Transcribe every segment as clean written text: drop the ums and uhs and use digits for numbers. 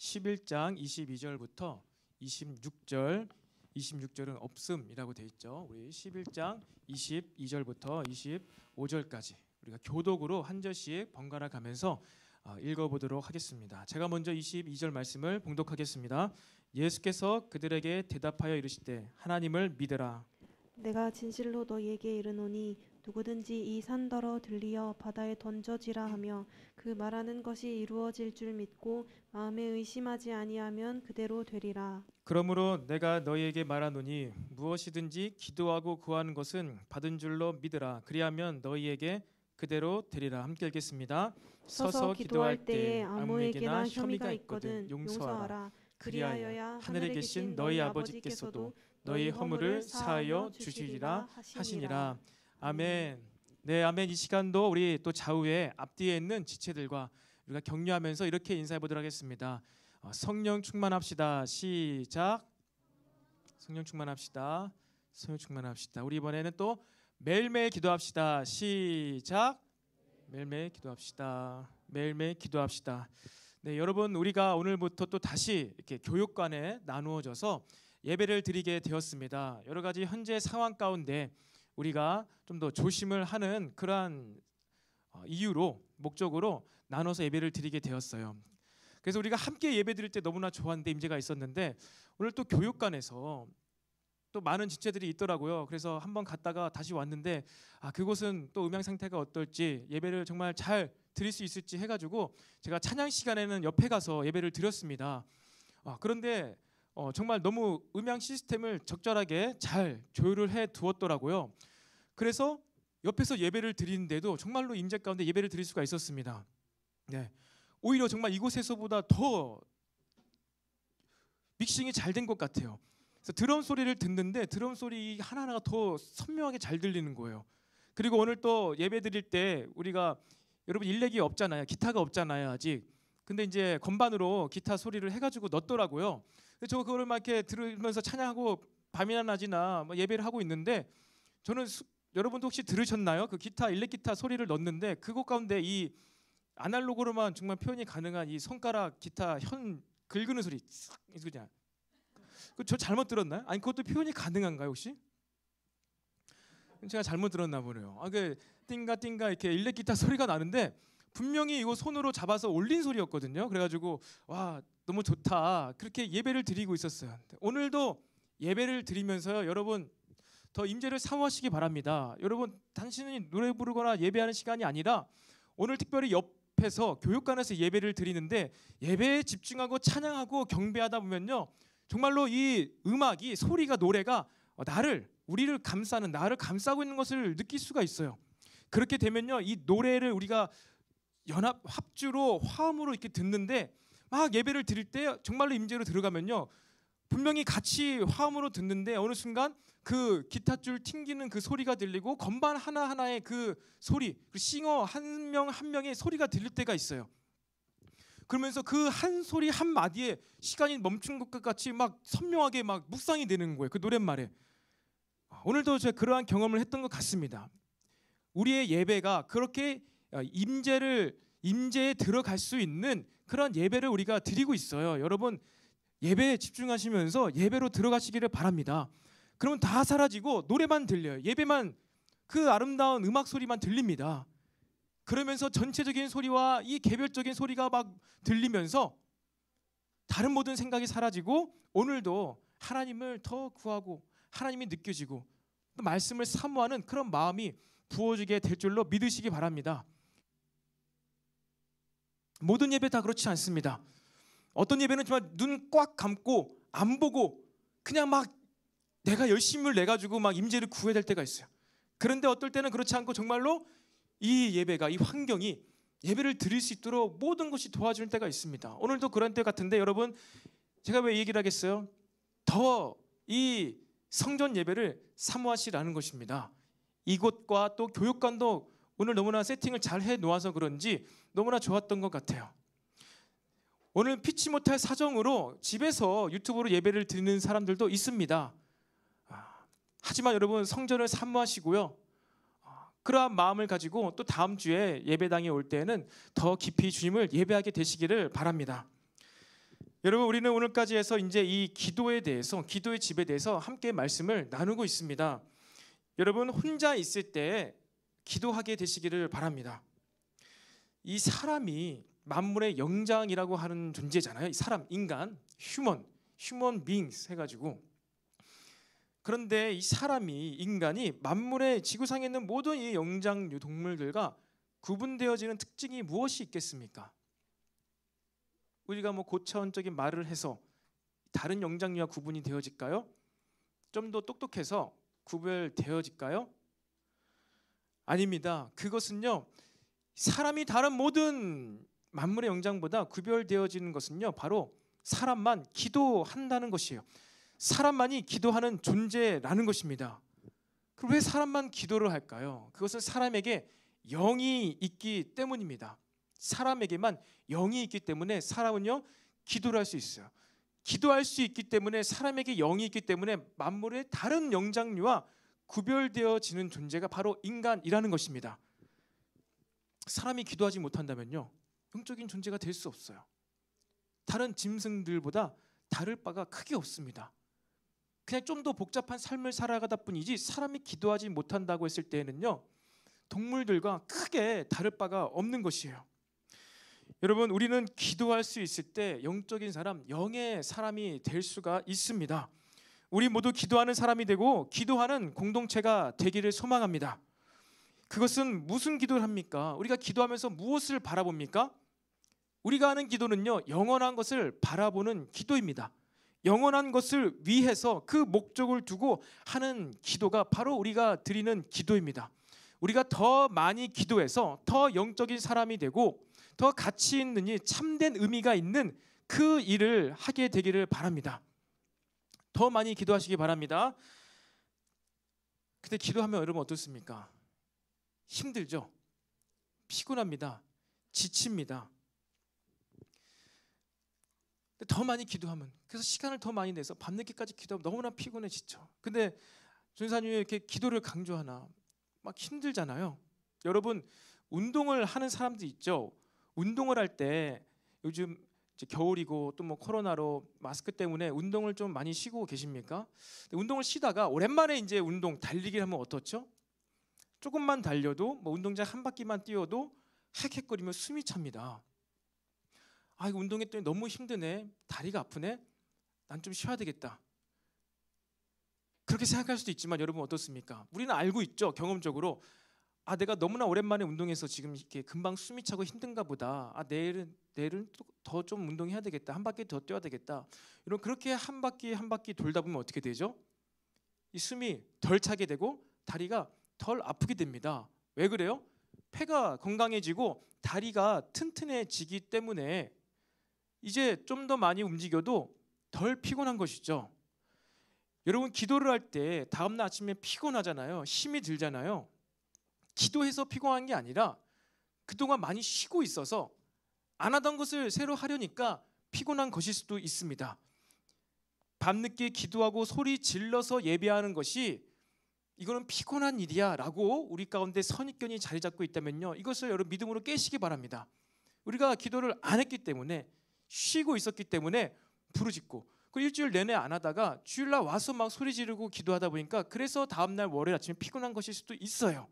11장 22절부터 26절은 없음이라고 돼 있죠. 우리 11장 22절부터 25절까지 우리가 교독으로 한 절씩 번갈아 가면서 읽어보도록 하겠습니다. 제가 먼저 22절 말씀을 봉독하겠습니다. 예수께서 그들에게 대답하여 이르시되 하나님을 믿으라. 내가 진실로 너희에게 이르노니 누구든지 이 산더러 들리어 바다에 던져지라 하며 그 말하는 것이 이루어질 줄 믿고 마음에 의심하지 아니하면 그대로 되리라. 그러므로 내가 너희에게 말하노니 무엇이든지 기도하고 구하는 것은 받은 줄로 믿으라. 그리하면 너희에게 그대로 되리라. 함께 읽겠습니다. 서서 기도할 때에 아무에게나 혐의가 있거든 용서하라. 그리하여야 하늘에 계신 너희 아버지께서도 너희 허물을 사하여 주시리라 하시니라. 아멘. 네, 아멘. 이 시간도 우리 또 좌우에 앞뒤에 있는 지체들과 우리가 격려하면서 이렇게 인사해 보도록 하겠습니다. 성령 충만합시다. 시작. 성령 충만합시다. 성령 충만합시다. 우리 이번에는 또 매일매일 기도합시다. 시작. 매일매일 기도합시다. 매일매일 기도합시다. 네, 여러분, 우리가 오늘부터 또 다시 이렇게 교육관에 나누어져서 예배를 드리게 되었습니다. 여러 가지 현재 상황 가운데 우리가 좀 더 조심을 하는 그러한 이유로 목적으로 나눠서 예배를 드리게 되었어요. 그래서 우리가 함께 예배 드릴 때 너무나 좋았는데 임재가 있었는데 오늘 또 교육관에서 또 많은 지체들이 있더라고요. 그래서 한번 갔다가 다시 왔는데 그곳은 또 음향 상태가 어떨지 예배를 정말 잘 드릴 수 있을지 해가지고 제가 찬양 시간에는 옆에 가서 예배를 드렸습니다. 그런데 정말 너무 음향 시스템을 적절하게 잘 조율을 해 두었더라고요. 그래서 옆에서 예배를 드리는데도 정말로 임재 가운데 예배를 드릴 수가 있었습니다. 네, 오히려 정말 이곳에서보다 더 믹싱이 잘 된 것 같아요. 그래서 드럼 소리를 듣는데 드럼 소리 하나하나가 더 선명하게 잘 들리는 거예요. 그리고 오늘 또 예배 드릴 때 우리가 여러분 일렉이 없잖아요. 기타가 없잖아요 아직. 근데 이제 건반으로 기타 소리를 해가지고 넣었더라고요. 저 그거를 막 이렇게 들으면서 찬양하고 밤이나 낮이나 예배를 하고 있는데 저는 여러분도 혹시 들으셨나요? 그 기타 일렉 기타 소리를 넣었는데 그것 가운데 이 아날로그로만 정말 표현이 가능한 이 손가락 기타 현 긁는 소리 그냥 저 잘못 들었나요? 아니 그것도 표현이 가능한가요 혹시? 제가 잘못 들었나 보네요. 그 띵가 띵가 이렇게 일렉 기타 소리가 나는데 분명히 이거 손으로 잡아서 올린 소리였거든요. 그래가지고 와 너무 좋다 그렇게 예배를 드리고 있었어요. 오늘도 예배를 드리면서요 여러분 더 임재를 사모하시기 바랍니다. 여러분 단순히 노래 부르거나 예배하는 시간이 아니라 오늘 특별히 옆에서 교육관에서 예배를 드리는데 예배에 집중하고 찬양하고 경배하다 보면요 정말로 이 음악이 소리가 노래가 우리를 감싸는 나를 감싸고 있는 것을 느낄 수가 있어요. 그렇게 되면요 이 노래를 우리가 연합 합주로 화음으로 이렇게 듣는데 막 예배를 드릴 때 정말로 임재로 들어가면요 분명히 같이 화음으로 듣는데 어느 순간 그 기타줄 튕기는 그 소리가 들리고 건반 하나하나의 그 소리 그 싱어 한 명 한 명의 소리가 들릴 때가 있어요. 그러면서 그 한 소리 한 마디에 시간이 멈춘 것 같이 막 선명하게 막 묵상이 되는 거예요. 그 노랫말에. 오늘도 제가 그러한 경험을 했던 것 같습니다. 우리의 예배가 그렇게 임재에 들어갈 수 있는 그런 예배를 우리가 드리고 있어요. 여러분 예배에 집중하시면서 예배로 들어가시기를 바랍니다. 그러면 다 사라지고 노래만 들려요. 예배만 그 아름다운 음악 소리만 들립니다. 그러면서 전체적인 소리와 이 개별적인 소리가 막 들리면서 다른 모든 생각이 사라지고 오늘도 하나님을 더 구하고 하나님이 느껴지고 또 말씀을 사모하는 그런 마음이 부어지게 될 줄로 믿으시기 바랍니다. 모든 예배 다 그렇지 않습니다. 어떤 예배는 정말 눈 꽉 감고 안 보고 그냥 막 내가 열심을 내가지고 막 임재를 구해야 될 때가 있어요. 그런데 어떨 때는 그렇지 않고 정말로 이 예배가 이 환경이 예배를 드릴 수 있도록 모든 것이 도와주는 때가 있습니다. 오늘도 그런 때 같은데 여러분 제가 왜 얘기를 하겠어요? 더 이 성전 예배를 사모하시라는 것입니다. 이곳과 또 교육관도 오늘 너무나 세팅을 잘 해놓아서 그런지 너무나 좋았던 것 같아요. 오늘 피치 못할 사정으로 집에서 유튜브로 예배를 드리는 사람들도 있습니다. 하지만 여러분 성전을 사모하시고요. 그러한 마음을 가지고 또 다음 주에 예배당에 올 때에는 더 깊이 주님을 예배하게 되시기를 바랍니다. 여러분, 우리는 오늘까지 해서 이제 이 기도에 대해서, 기도의 집에 대해서 함께 말씀을 나누고 있습니다. 여러분, 혼자 있을 때 기도하게 되시기를 바랍니다. 이 사람이 만물의 영장이라고 하는 존재잖아요. 이 사람, 인간, 휴먼 beings 해가지고. 그런데 이 사람이, 인간이 만물의 지구상에 있는 모든 이 영장류 동물들과 구분되어지는 특징이 무엇이 있겠습니까? 우리가 뭐 고차원적인 말을 해서 다른 영장류와 구분이 되어질까요? 좀 더 똑똑해서 구별되어질까요? 아닙니다. 그것은요, 사람이 다른 모든 만물의 영장보다 구별되어지는 것은요, 바로 사람만 기도한다는 것이에요. 사람만이 기도하는 존재라는 것입니다. 그럼 왜 사람만 기도를 할까요? 그것은 사람에게 영이 있기 때문입니다. 사람에게만 영이 있기 때문에 사람은요, 기도를 할 수 있어요. 기도할 수 있기 때문에, 사람에게 영이 있기 때문에 만물의 다른 영장류와 구별되어지는 존재가 바로 인간이라는 것입니다. 사람이 기도하지 못한다면요, 영적인 존재가 될 수 없어요. 다른 짐승들보다 다를 바가 크게 없습니다. 그냥 좀 더 복잡한 삶을 살아가다 뿐이지, 사람이 기도하지 못한다고 했을 때에는요, 동물들과 크게 다를 바가 없는 것이에요. 여러분, 우리는 기도할 수 있을 때 영적인 사람, 영의 사람이 될 수가 있습니다. 우리 모두 기도하는 사람이 되고 기도하는 공동체가 되기를 소망합니다. 그것은 무슨 기도를 합니까? 우리가 기도하면서 무엇을 바라봅니까? 우리가 하는 기도는요, 영원한 것을 바라보는 기도입니다. 영원한 것을 위해서 그 목적을 두고 하는 기도가 바로 우리가 드리는 기도입니다. 우리가 더 많이 기도해서 더 영적인 사람이 되고 더 가치 있는 일, 참된 의미가 있는 그 일을 하게 되기를 바랍니다. 더 많이 기도하시기 바랍니다. 근데 기도하면 여러분 어떻습니까? 힘들죠? 피곤합니다. 지칩니다. 더 많이 기도하면, 그래서 시간을 더 많이 내서 밤늦게까지 기도하면 너무나 피곤해 지쳐. 근데 전사님이 이렇게 기도를 강조하나 막 힘들잖아요. 여러분, 운동을 하는 사람도 있죠. 운동을 할 때 요즘 이제 겨울이고 또 뭐 코로나로 마스크 때문에 운동을 좀 많이 쉬고 계십니까? 운동을 쉬다가 오랜만에 이제 운동, 달리기를 하면 어떻죠? 조금만 달려도, 뭐 운동장 한 바퀴만 뛰어도 헥헥거리며 숨이 찹니다. 아, 이거 운동했더니 너무 힘드네, 다리가 아프네, 난 좀 쉬어야 되겠다, 그렇게 생각할 수도 있지만 여러분 어떻습니까? 우리는 알고 있죠, 경험적으로. 아, 내가 너무나 오랜만에 운동해서 지금 이렇게 금방 숨이 차고 힘든가 보다. 아, 내일은 더 좀 운동해야 되겠다, 한 바퀴 더 뛰어야 되겠다. 이런, 그렇게 한 바퀴 돌다 보면 어떻게 되죠? 이 숨이 덜 차게 되고 다리가 덜 아프게 됩니다. 왜 그래요? 폐가 건강해지고 다리가 튼튼해지기 때문에 이제 좀 더 많이 움직여도 덜 피곤한 것이죠. 여러분, 기도를 할 때 다음날 아침에 피곤하잖아요. 힘이 들잖아요. 기도해서 피곤한 게 아니라 그동안 많이 쉬고 있어서 안 하던 것을 새로 하려니까 피곤한 것일 수도 있습니다. 밤늦게 기도하고 소리 질러서 예배하는 것이 이거는 피곤한 일이야 라고 우리 가운데 선입견이 자리 잡고 있다면요, 이것을 여러분 믿음으로 깨시기 바랍니다. 우리가 기도를 안 했기 때문에, 쉬고 있었기 때문에 부르짖고, 그 일주일 내내 안 하다가 주일날 와서 막 소리 지르고 기도하다 보니까 그래서 다음날 월요일 아침에 피곤한 것일 수도 있어요.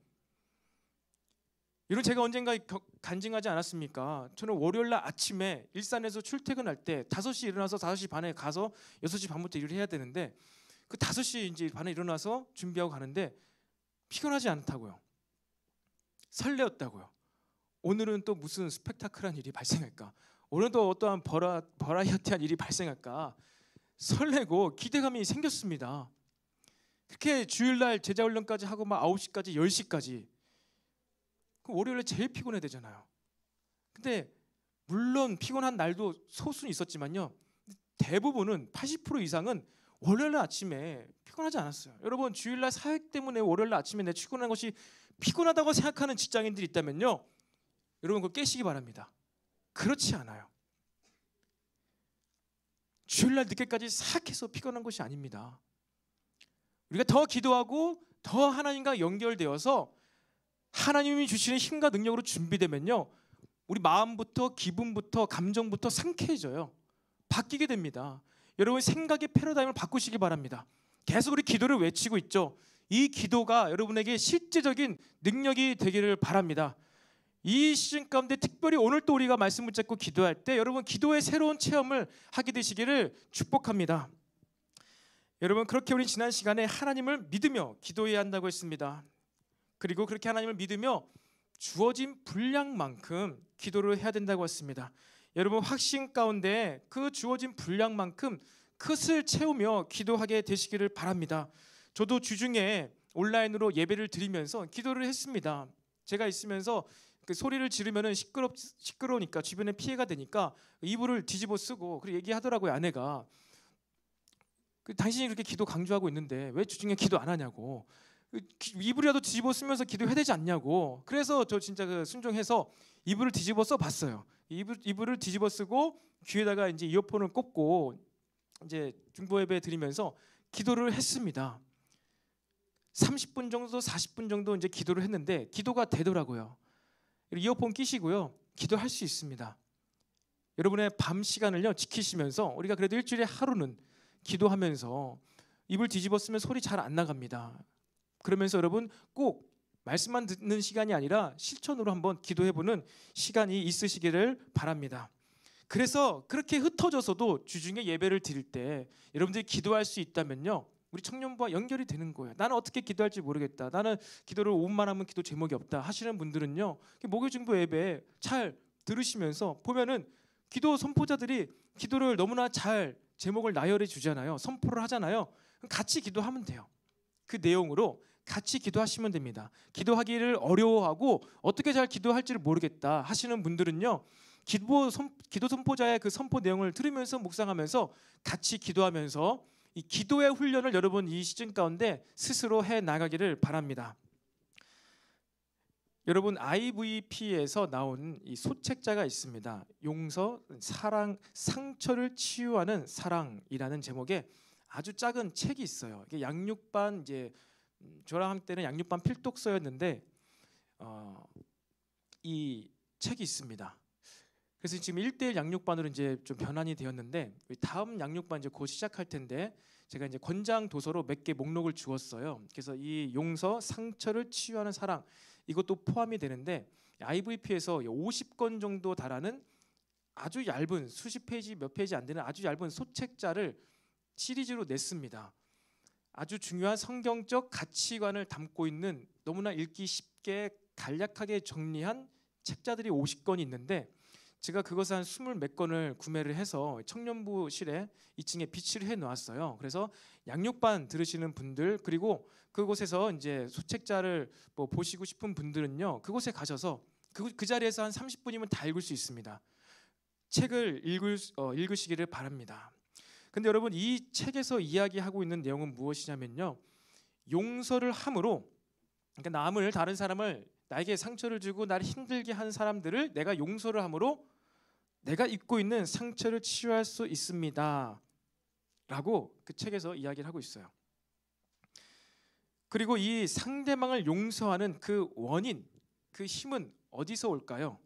이런, 제가 언젠가 간증하지 않았습니까? 저는 월요일날 아침에 일산에서 출퇴근할 때 5시 일어나서 5시 반에 가서 6시 반부터 일을 해야 되는데, 그 5시 이제 반에 일어나서 준비하고 가는데 피곤하지 않다고요. 설레었다고요. 오늘은 또 무슨 스펙타클한 일이 발생할까? 오늘도 어떠한 버라이어티한 일이 발생할까? 설레고 기대감이 생겼습니다. 그렇게 주일날 제자훈련까지 하고 막 9시까지 10시까지, 그 월요일에 제일 피곤해야 되잖아요. 근데 물론 피곤한 날도 소수는 있었지만요, 대부분은 80% 이상은 월요일 아침에 피곤하지 않았어요. 여러분, 주일날 사역 때문에 월요일 아침에 내 출근하는 것이 피곤하다고 생각하는 직장인들이 있다면요, 여러분 그거 깨시기 바랍니다. 그렇지 않아요. 주일날 늦게까지 사역해서 피곤한 것이 아닙니다. 우리가 더 기도하고 더 하나님과 연결되어서 하나님이 주시는 힘과 능력으로 준비되면요, 우리 마음부터 기분부터 감정부터 상쾌해져요. 바뀌게 됩니다. 여러분 생각의 패러다임을 바꾸시기 바랍니다. 계속 우리 기도를 외치고 있죠. 이 기도가 여러분에게 실제적인 능력이 되기를 바랍니다. 이 시즌 가운데 특별히 오늘 또 우리가 말씀 붙잡고 기도할 때 여러분 기도의 새로운 체험을 하게 되시기를 축복합니다. 여러분 그렇게 우리 지난 시간에 하나님을 믿으며 기도해야 한다고 했습니다. 그리고 그렇게 하나님을 믿으며 주어진 분량만큼 기도를 해야 된다고 했습니다. 여러분 확신 가운데 그 주어진 분량만큼 그것을 채우며 기도하게 되시기를 바랍니다. 저도 주중에 온라인으로 예배를 드리면서 기도를 했습니다. 제가 있으면서 그 소리를 지르면은 시끄러우니까 주변에 피해가 되니까 이불을 뒤집어 쓰고 그리고 얘기하더라고요. 아내가 당신이 그렇게 기도 강조하고 있는데 왜 주중에 기도 안 하냐고, 이불이라도 뒤집어 쓰면서 기도해야 되지 않냐고. 그래서 저 진짜 그 순종해서 이불을 뒤집어 써 봤어요. 이불을 뒤집어 쓰고 귀에다가 이제 이어폰을 꽂고 이제 중보 예배 드리면서 기도를 했습니다. 30분 정도 40분 정도 이제 기도를 했는데 기도가 되더라고요. 이어폰 끼시고요. 기도할 수 있습니다. 여러분의 밤 시간을요 지키시면서 우리가 그래도 일주일에 하루는 기도하면서 이불 뒤집어 쓰면 소리 잘 안 나갑니다. 그러면서 여러분 꼭 말씀만 듣는 시간이 아니라 실천으로 한번 기도해보는 시간이 있으시기를 바랍니다. 그래서 그렇게 흩어져서도 주중에 예배를 드릴 때 여러분들이 기도할 수 있다면요, 우리 청년부와 연결이 되는 거예요. 나는 어떻게 기도할지 모르겠다, 나는 기도를 5분만 하면 기도 제목이 없다 하시는 분들은요, 목요중보 예배 잘 들으시면서 보면은 기도 선포자들이 기도를 너무나 잘 제목을 나열해 주잖아요. 선포를 하잖아요. 같이 기도하면 돼요. 그 내용으로 같이 기도하시면 됩니다. 기도하기를 어려워하고 어떻게 잘 기도할지를 모르겠다 하시는 분들은요, 기도 선포자의 그 선포 내용을 들으면서 묵상하면서 같이 기도하면서 이 기도의 훈련을 여러분 이 시즌 가운데 스스로 해 나가기를 바랍니다. 여러분 IVP에서 나온 이 소책자가 있습니다. 용서, 사랑, 상처를 치유하는 사랑이라는 제목의 아주 작은 책이 있어요. 이게 양육반 이제 저랑 한때는 양육반 필독서였는데 이 책이 있습니다. 그래서 지금 1:1 양육반으로 이제 좀 변환이 되었는데 다음 양육반 이제 곧 시작할 텐데 제가 이제 권장 도서로 몇 개 목록을 주었어요. 그래서 이 용서, 상처를 치유하는 사랑 이것도 포함이 되는데 IVP에서 50권 정도 달하는 아주 얇은 수십 페이지 몇 페이지 안 되는 아주 얇은 소책자를 시리즈로 냈습니다. 아주 중요한 성경적 가치관을 담고 있는 너무나 읽기 쉽게 간략하게 정리한 책자들이 50권이 있는데 제가 그것을 한 20몇 권을 구매를 해서 청년부실에 2층에 비치를 해 놓았어요. 그래서 양육반 들으시는 분들 그리고 그곳에서 이제 소책자를 뭐 보시고 싶은 분들은요, 그곳에 가셔서 그 자리에서 한 30분이면 다 읽을 수 있습니다. 책을 읽으시기를 바랍니다. 근데 여러분 이 책에서 이야기하고 있는 내용은 무엇이냐면요, 용서를 함으로, 그러니까 남을, 다른 사람을, 나에게 상처를 주고 나를 힘들게 한 사람들을 내가 용서를 함으로 내가 입고 있는 상처를 치유할 수 있습니다 라고 그 책에서 이야기를 하고 있어요. 그리고 이 상대방을 용서하는 그 원인, 그 힘은 어디서 올까요?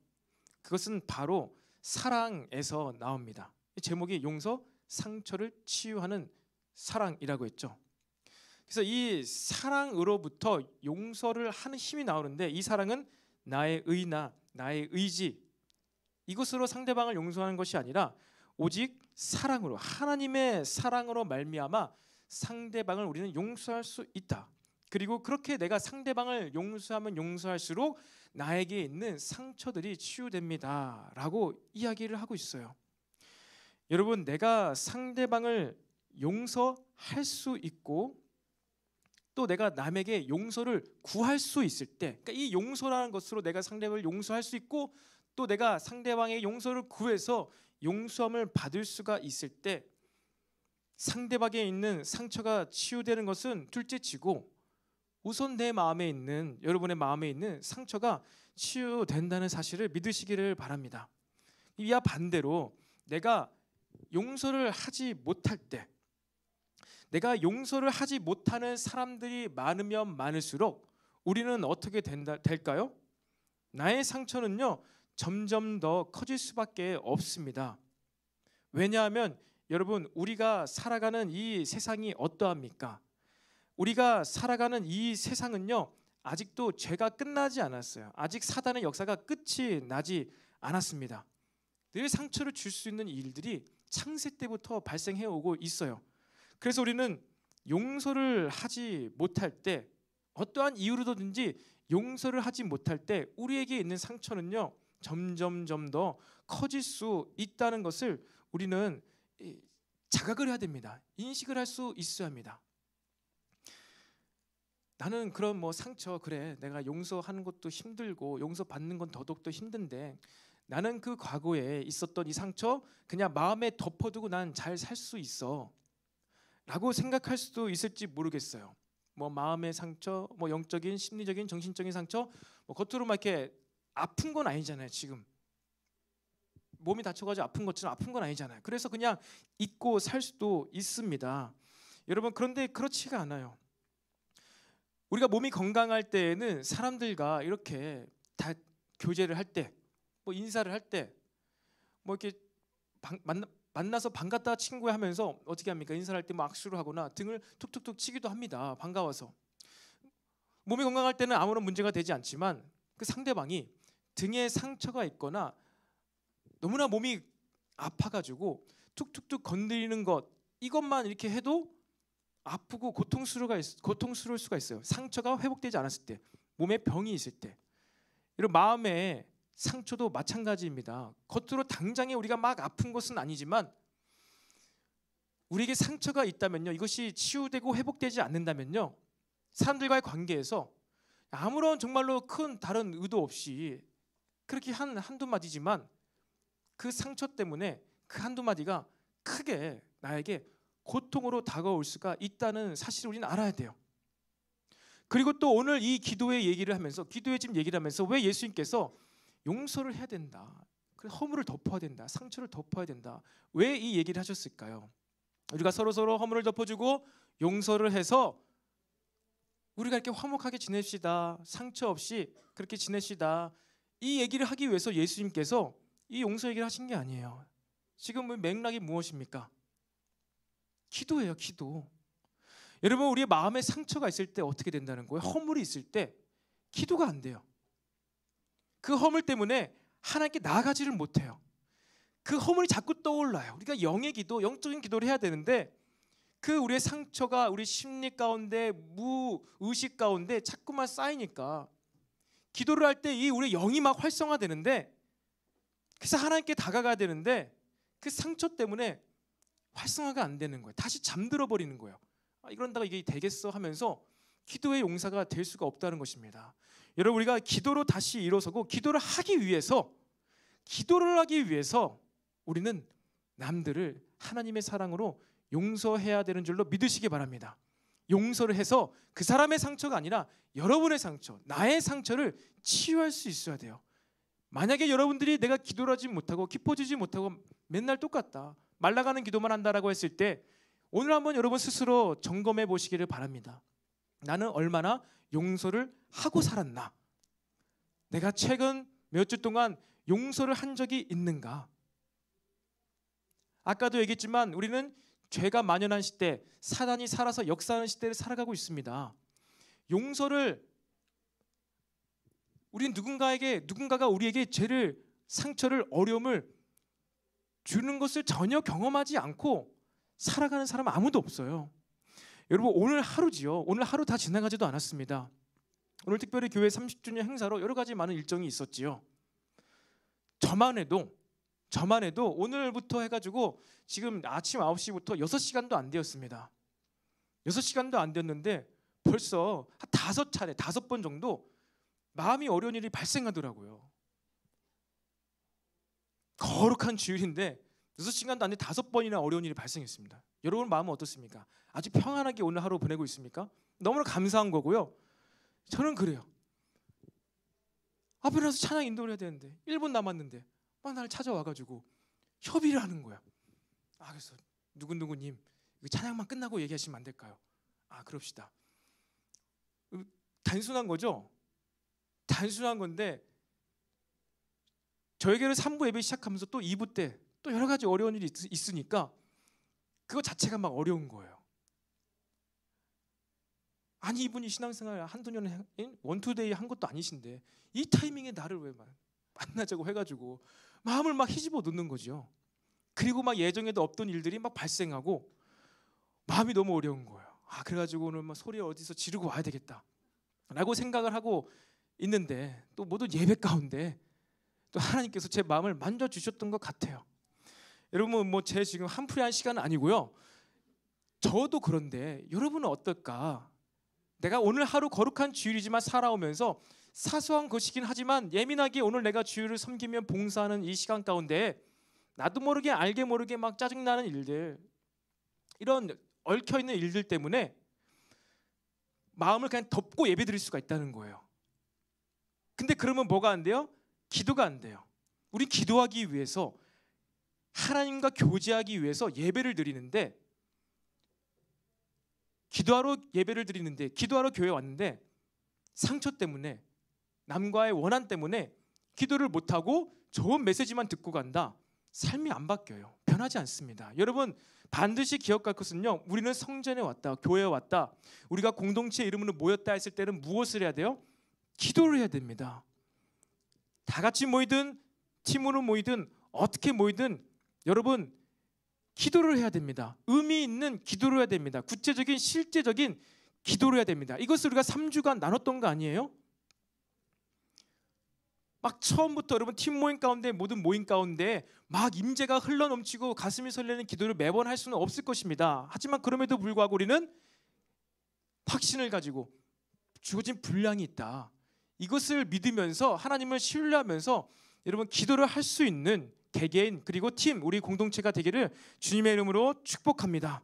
그것은 바로 사랑에서 나옵니다. 제목이 용서, 상처를 치유하는 사랑이라고 했죠. 그래서 이 사랑으로부터 용서를 하는 힘이 나오는데 이 사랑은 나의 의나 나의 의지, 이것으로 상대방을 용서하는 것이 아니라 오직 사랑으로, 하나님의 사랑으로 말미암아 상대방을 우리는 용서할 수 있다. 그리고 그렇게 내가 상대방을 용서하면 용서할수록 나에게 있는 상처들이 치유됩니다 라고 이야기를 하고 있어요. 여러분 내가 상대방을 용서할 수 있고 또 내가 남에게 용서를 구할 수 있을 때, 그러니까 이 용서라는 것으로 내가 상대방을 용서할 수 있고 또 내가 상대방의 용서를 구해서 용서함을 받을 수가 있을 때 상대방에 있는 상처가 치유되는 것은 둘째치고 우선 내 마음에 있는, 여러분의 마음에 있는 상처가 치유된다는 사실을 믿으시기를 바랍니다. 이와 반대로 내가 용서를 하지 못할 때, 내가 용서를 하지 못하는 사람들이 많으면 많을수록 우리는 어떻게 될까요? 나의 상처는요 점점 더 커질 수밖에 없습니다. 왜냐하면 여러분, 우리가 살아가는 이 세상이 어떠합니까? 우리가 살아가는 이 세상은요, 아직도 죄가 끝나지 않았어요. 아직 사단의 역사가 끝이 나지 않았습니다. 늘 상처를 줄 수 있는 일들이 창세 때부터 발생해 오고 있어요. 그래서 우리는 용서를 하지 못할 때, 어떠한 이유로든지 용서를 하지 못할 때 우리에게 있는 상처는요, 점점점 더 커질 수 있다는 것을 우리는 자각을 해야 됩니다. 인식을 할 수 있어야 합니다. 나는 그런 상처, 그래, 내가 용서하는 것도 힘들고 용서받는 건 더더욱더 힘든데 나는 그 과거에 있었던 이 상처 그냥 마음에 덮어두고 난 잘 살 수 있어 라고 생각할 수도 있을지 모르겠어요. 마음의 상처, 영적인, 심리적인, 정신적인 상처, 겉으로 막 이렇게 아픈 건 아니잖아요. 지금 몸이 다쳐가지고 아픈 것처럼 아픈 건 아니잖아요. 그래서 그냥 잊고 살 수도 있습니다. 여러분, 그런데 그렇지가 않아요. 우리가 몸이 건강할 때에는 사람들과 이렇게 다 교제를 할 때, 인사를 할 때, 이렇게 만나서 반갑다 친구야 하면서 어떻게 합니까? 인사를 할 때 악수를 하거나 등을 툭툭툭 치기도 합니다. 반가워서. 몸이 건강할 때는 아무런 문제가 되지 않지만 그 상대방이 등에 상처가 있거나 너무나 몸이 아파가지고 툭툭툭 건드리는 것, 이것만 이렇게 해도 아프고 고통스러울 수가 있어요. 상처가 회복되지 않았을 때, 몸에 병이 있을 때. 이런 마음의 상처도 마찬가지입니다. 겉으로 당장에 우리가 막 아픈 것은 아니지만 우리에게 상처가 있다면요, 이것이 치유되고 회복되지 않는다면요, 사람들과의 관계에서 아무런 정말로 큰 다른 의도 없이 그렇게 한두 마디지만 그 상처 때문에 그 한두 마디가 크게 나에게 고통으로 다가올 수가 있다는 사실을 우리는 알아야 돼요. 그리고 또 오늘 이 기도의 얘기를 하면서, 기도의 집 얘기를 하면서 왜 예수님께서 용서를 해야 된다, 허물을 덮어야 된다, 상처를 덮어야 된다, 왜 이 얘기를 하셨을까요? 우리가 서로 허물을 덮어주고 용서를 해서 우리가 이렇게 화목하게 지냅시다, 상처 없이 그렇게 지냅시다, 이 얘기를 하기 위해서 예수님께서 이 용서 얘기를 하신 게 아니에요. 지금 맥락이 무엇입니까? 기도예요, 기도. 여러분, 우리의 마음에 상처가 있을 때 어떻게 된다는 거예요? 허물이 있을 때 기도가 안 돼요. 그 허물 때문에 하나님께 나아가지를 못해요. 그 허물이 자꾸 떠올라요. 우리가 영의 기도, 영적인 기도를 해야 되는데 그 우리의 상처가 우리 심리 가운데, 무의식 가운데 자꾸만 쌓이니까 기도를 할 때 이 우리의 영이 막 활성화되는데, 그래서 하나님께 다가가야 되는데 그 상처 때문에 활성화가 안 되는 거예요. 다시 잠들어 버리는 거예요. 이런다가 이게 되겠어 하면서 기도의 용사가 될 수가 없다는 것입니다. 여러분, 우리가 기도로 다시 일어서고 기도를 하기 위해서 우리는 남들을 하나님의 사랑으로 용서해야 되는 줄로 믿으시기 바랍니다. 용서를 해서 그 사람의 상처가 아니라 여러분의 상처, 나의 상처를 치유할 수 있어야 돼요. 만약에 여러분들이 내가 기도를 하지 못하고 깊어지지 못하고 맨날 똑같다, 말라가는 기도만 한다라고 했을 때 오늘 한번 여러분 스스로 점검해 보시기를 바랍니다. 나는 얼마나 용서를 하고 살았나? 내가 최근 몇 주 동안 용서를 한 적이 있는가? 아까도 얘기했지만 우리는 죄가 만연한 시대, 사단이 살아서 역사하는 시대를 살아가고 있습니다. 용서를, 우리는 누군가가 우리에게 죄를, 상처를, 어려움을 주는 것을 전혀 경험하지 않고 살아가는 사람은 아무도 없어요. 여러분, 오늘 하루지요. 오늘 하루 다 지나가지도 않았습니다. 오늘 특별히 교회 30주년 행사로 여러 가지 많은 일정이 있었지요. 저만 해도 오늘부터 해가지고 지금 아침 9시부터 6시간도 안 되었습니다. 6시간도 안 됐는데 벌써 한 5차례, 5번 정도 마음이 어려운 일이 발생하더라고요. 거룩한 주일인데 6시간도 안 돼 5번이나 어려운 일이 발생했습니다. 여러분 마음은 어떻습니까? 아주 평안하게 오늘 하루 보내고 있습니까? 너무나 감사한 거고요. 저는 그래요. 앞에 나서 찬양 인도를 해야 되는데 1분 남았는데 막 나를 찾아와가지고 협의를 하는 거야. 그래서 누구님 찬양만 끝나고 얘기하시면 안 될까요? 그럽시다. 단순한 거죠. 단순한 건데 저에게는 3부 예배 시작하면서 또 2부 때 또 여러 가지 어려운 일이 있으니까 그거 자체가 막 어려운 거예요. 아니 이분이 신앙생활 한두 년 원투데이 한 것도 아니신데 이 타이밍에 나를 왜 만나자고 해가지고 마음을 막 희집어 놓는 거죠. 그리고 막 예정에도 없던 일들이 막 발생하고 마음이 너무 어려운 거예요. 그래가지고 오늘 막 소리 어디서 지르고 와야 되겠다라고 생각을 하고 있는데 또 모든 예배 가운데 또 하나님께서 제 마음을 만져주셨던 것 같아요. 여러분 뭐 제 지금 한풀이 한 시간은 아니고요. 저도 그런데 여러분은 어떨까? 내가 오늘 하루 거룩한 주일이지만 살아오면서 사소한 것이긴 하지만 예민하게 오늘 내가 주일을 섬기며 봉사하는 이 시간 가운데 나도 모르게 알게 모르게 막 짜증나는 일들, 이런 얽혀있는 일들 때문에 마음을 그냥 덮고 예배 드릴 수가 있다는 거예요. 근데 그러면 뭐가 안 돼요? 기도가 안 돼요. 우리 기도하기 위해서 하나님과 교제하기 위해서 예배를 드리는데 기도하러 교회 왔는데 상처 때문에 남과의 원한 때문에 기도를 못하고 좋은 메시지만 듣고 간다. 삶이 안 바뀌어요. 변하지 않습니다. 여러분 반드시 기억할 것은요, 우리는 성전에 왔다, 교회에 왔다, 우리가 공동체 이름으로 모였다 했을 때는 무엇을 해야 돼요? 기도를 해야 됩니다. 다 같이 모이든 팀으로 모이든 어떻게 모이든 여러분 기도를 해야 됩니다. 의미 있는 기도를 해야 됩니다. 구체적인 실제적인 기도를 해야 됩니다. 이것을 우리가 3주간 나눴던 거 아니에요? 막 처음부터 여러분 팀 모임 가운데 모든 모임 가운데 막 임재가 흘러넘치고 가슴이 설레는 기도를 매번 할 수는 없을 것입니다. 하지만 그럼에도 불구하고 우리는 확신을 가지고 주어진 분량이 있다. 이것을 믿으면서 하나님을 신뢰하면서 여러분 기도를 할 수 있는 개개인 그리고 팀, 우리 공동체가 되기를 주님의 이름으로 축복합니다.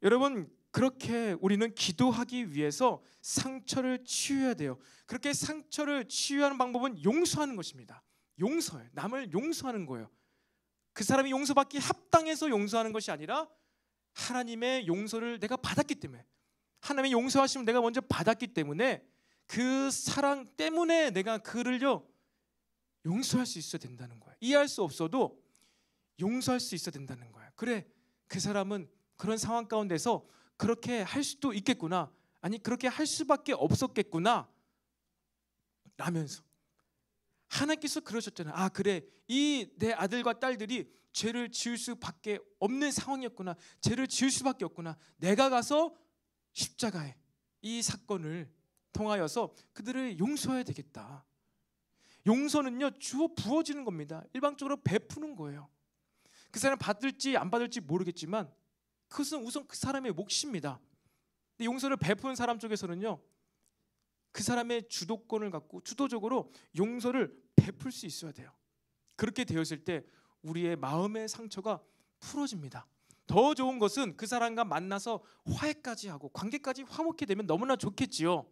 여러분 그렇게 우리는 기도하기 위해서 상처를 치유해야 돼요. 그렇게 상처를 치유하는 방법은 용서하는 것입니다. 용서예요. 남을 용서하는 거예요. 그 사람이 용서받기 합당해서 용서하는 것이 아니라 하나님의 용서를 내가 받았기 때문에, 하나님의 용서하심을 내가 먼저 받았기 때문에 그 사랑 때문에 내가 그를요 용서할 수 있어야 된다는 거예요. 이해할 수 없어도 용서할 수 있어야 된다는 거예요. 그래, 그 사람은 그런 상황 가운데서 그렇게 할 수도 있겠구나, 아니 그렇게 할 수밖에 없었겠구나 라면서 하나님께서 그러셨잖아요. 그래, 이 내 아들과 딸들이 죄를 지을 수밖에 없는 상황이었구나, 죄를 지을 수밖에 없구나, 내가 가서 십자가에 이 사건을 통하여서 그들을 용서해야 되겠다. 용서는요 주어 부어지는 겁니다. 일방적으로 베푸는 거예요. 그 사람 받을지 안 받을지 모르겠지만 그것은 우선 그 사람의 몫입니다. 근데 용서를 베푸는 사람 쪽에서는요 그 사람의 주도권을 갖고 주도적으로 용서를 베풀 수 있어야 돼요. 그렇게 되었을 때 우리의 마음의 상처가 풀어집니다. 더 좋은 것은 그 사람과 만나서 화해까지 하고 관계까지 화목해 되면 너무나 좋겠지요.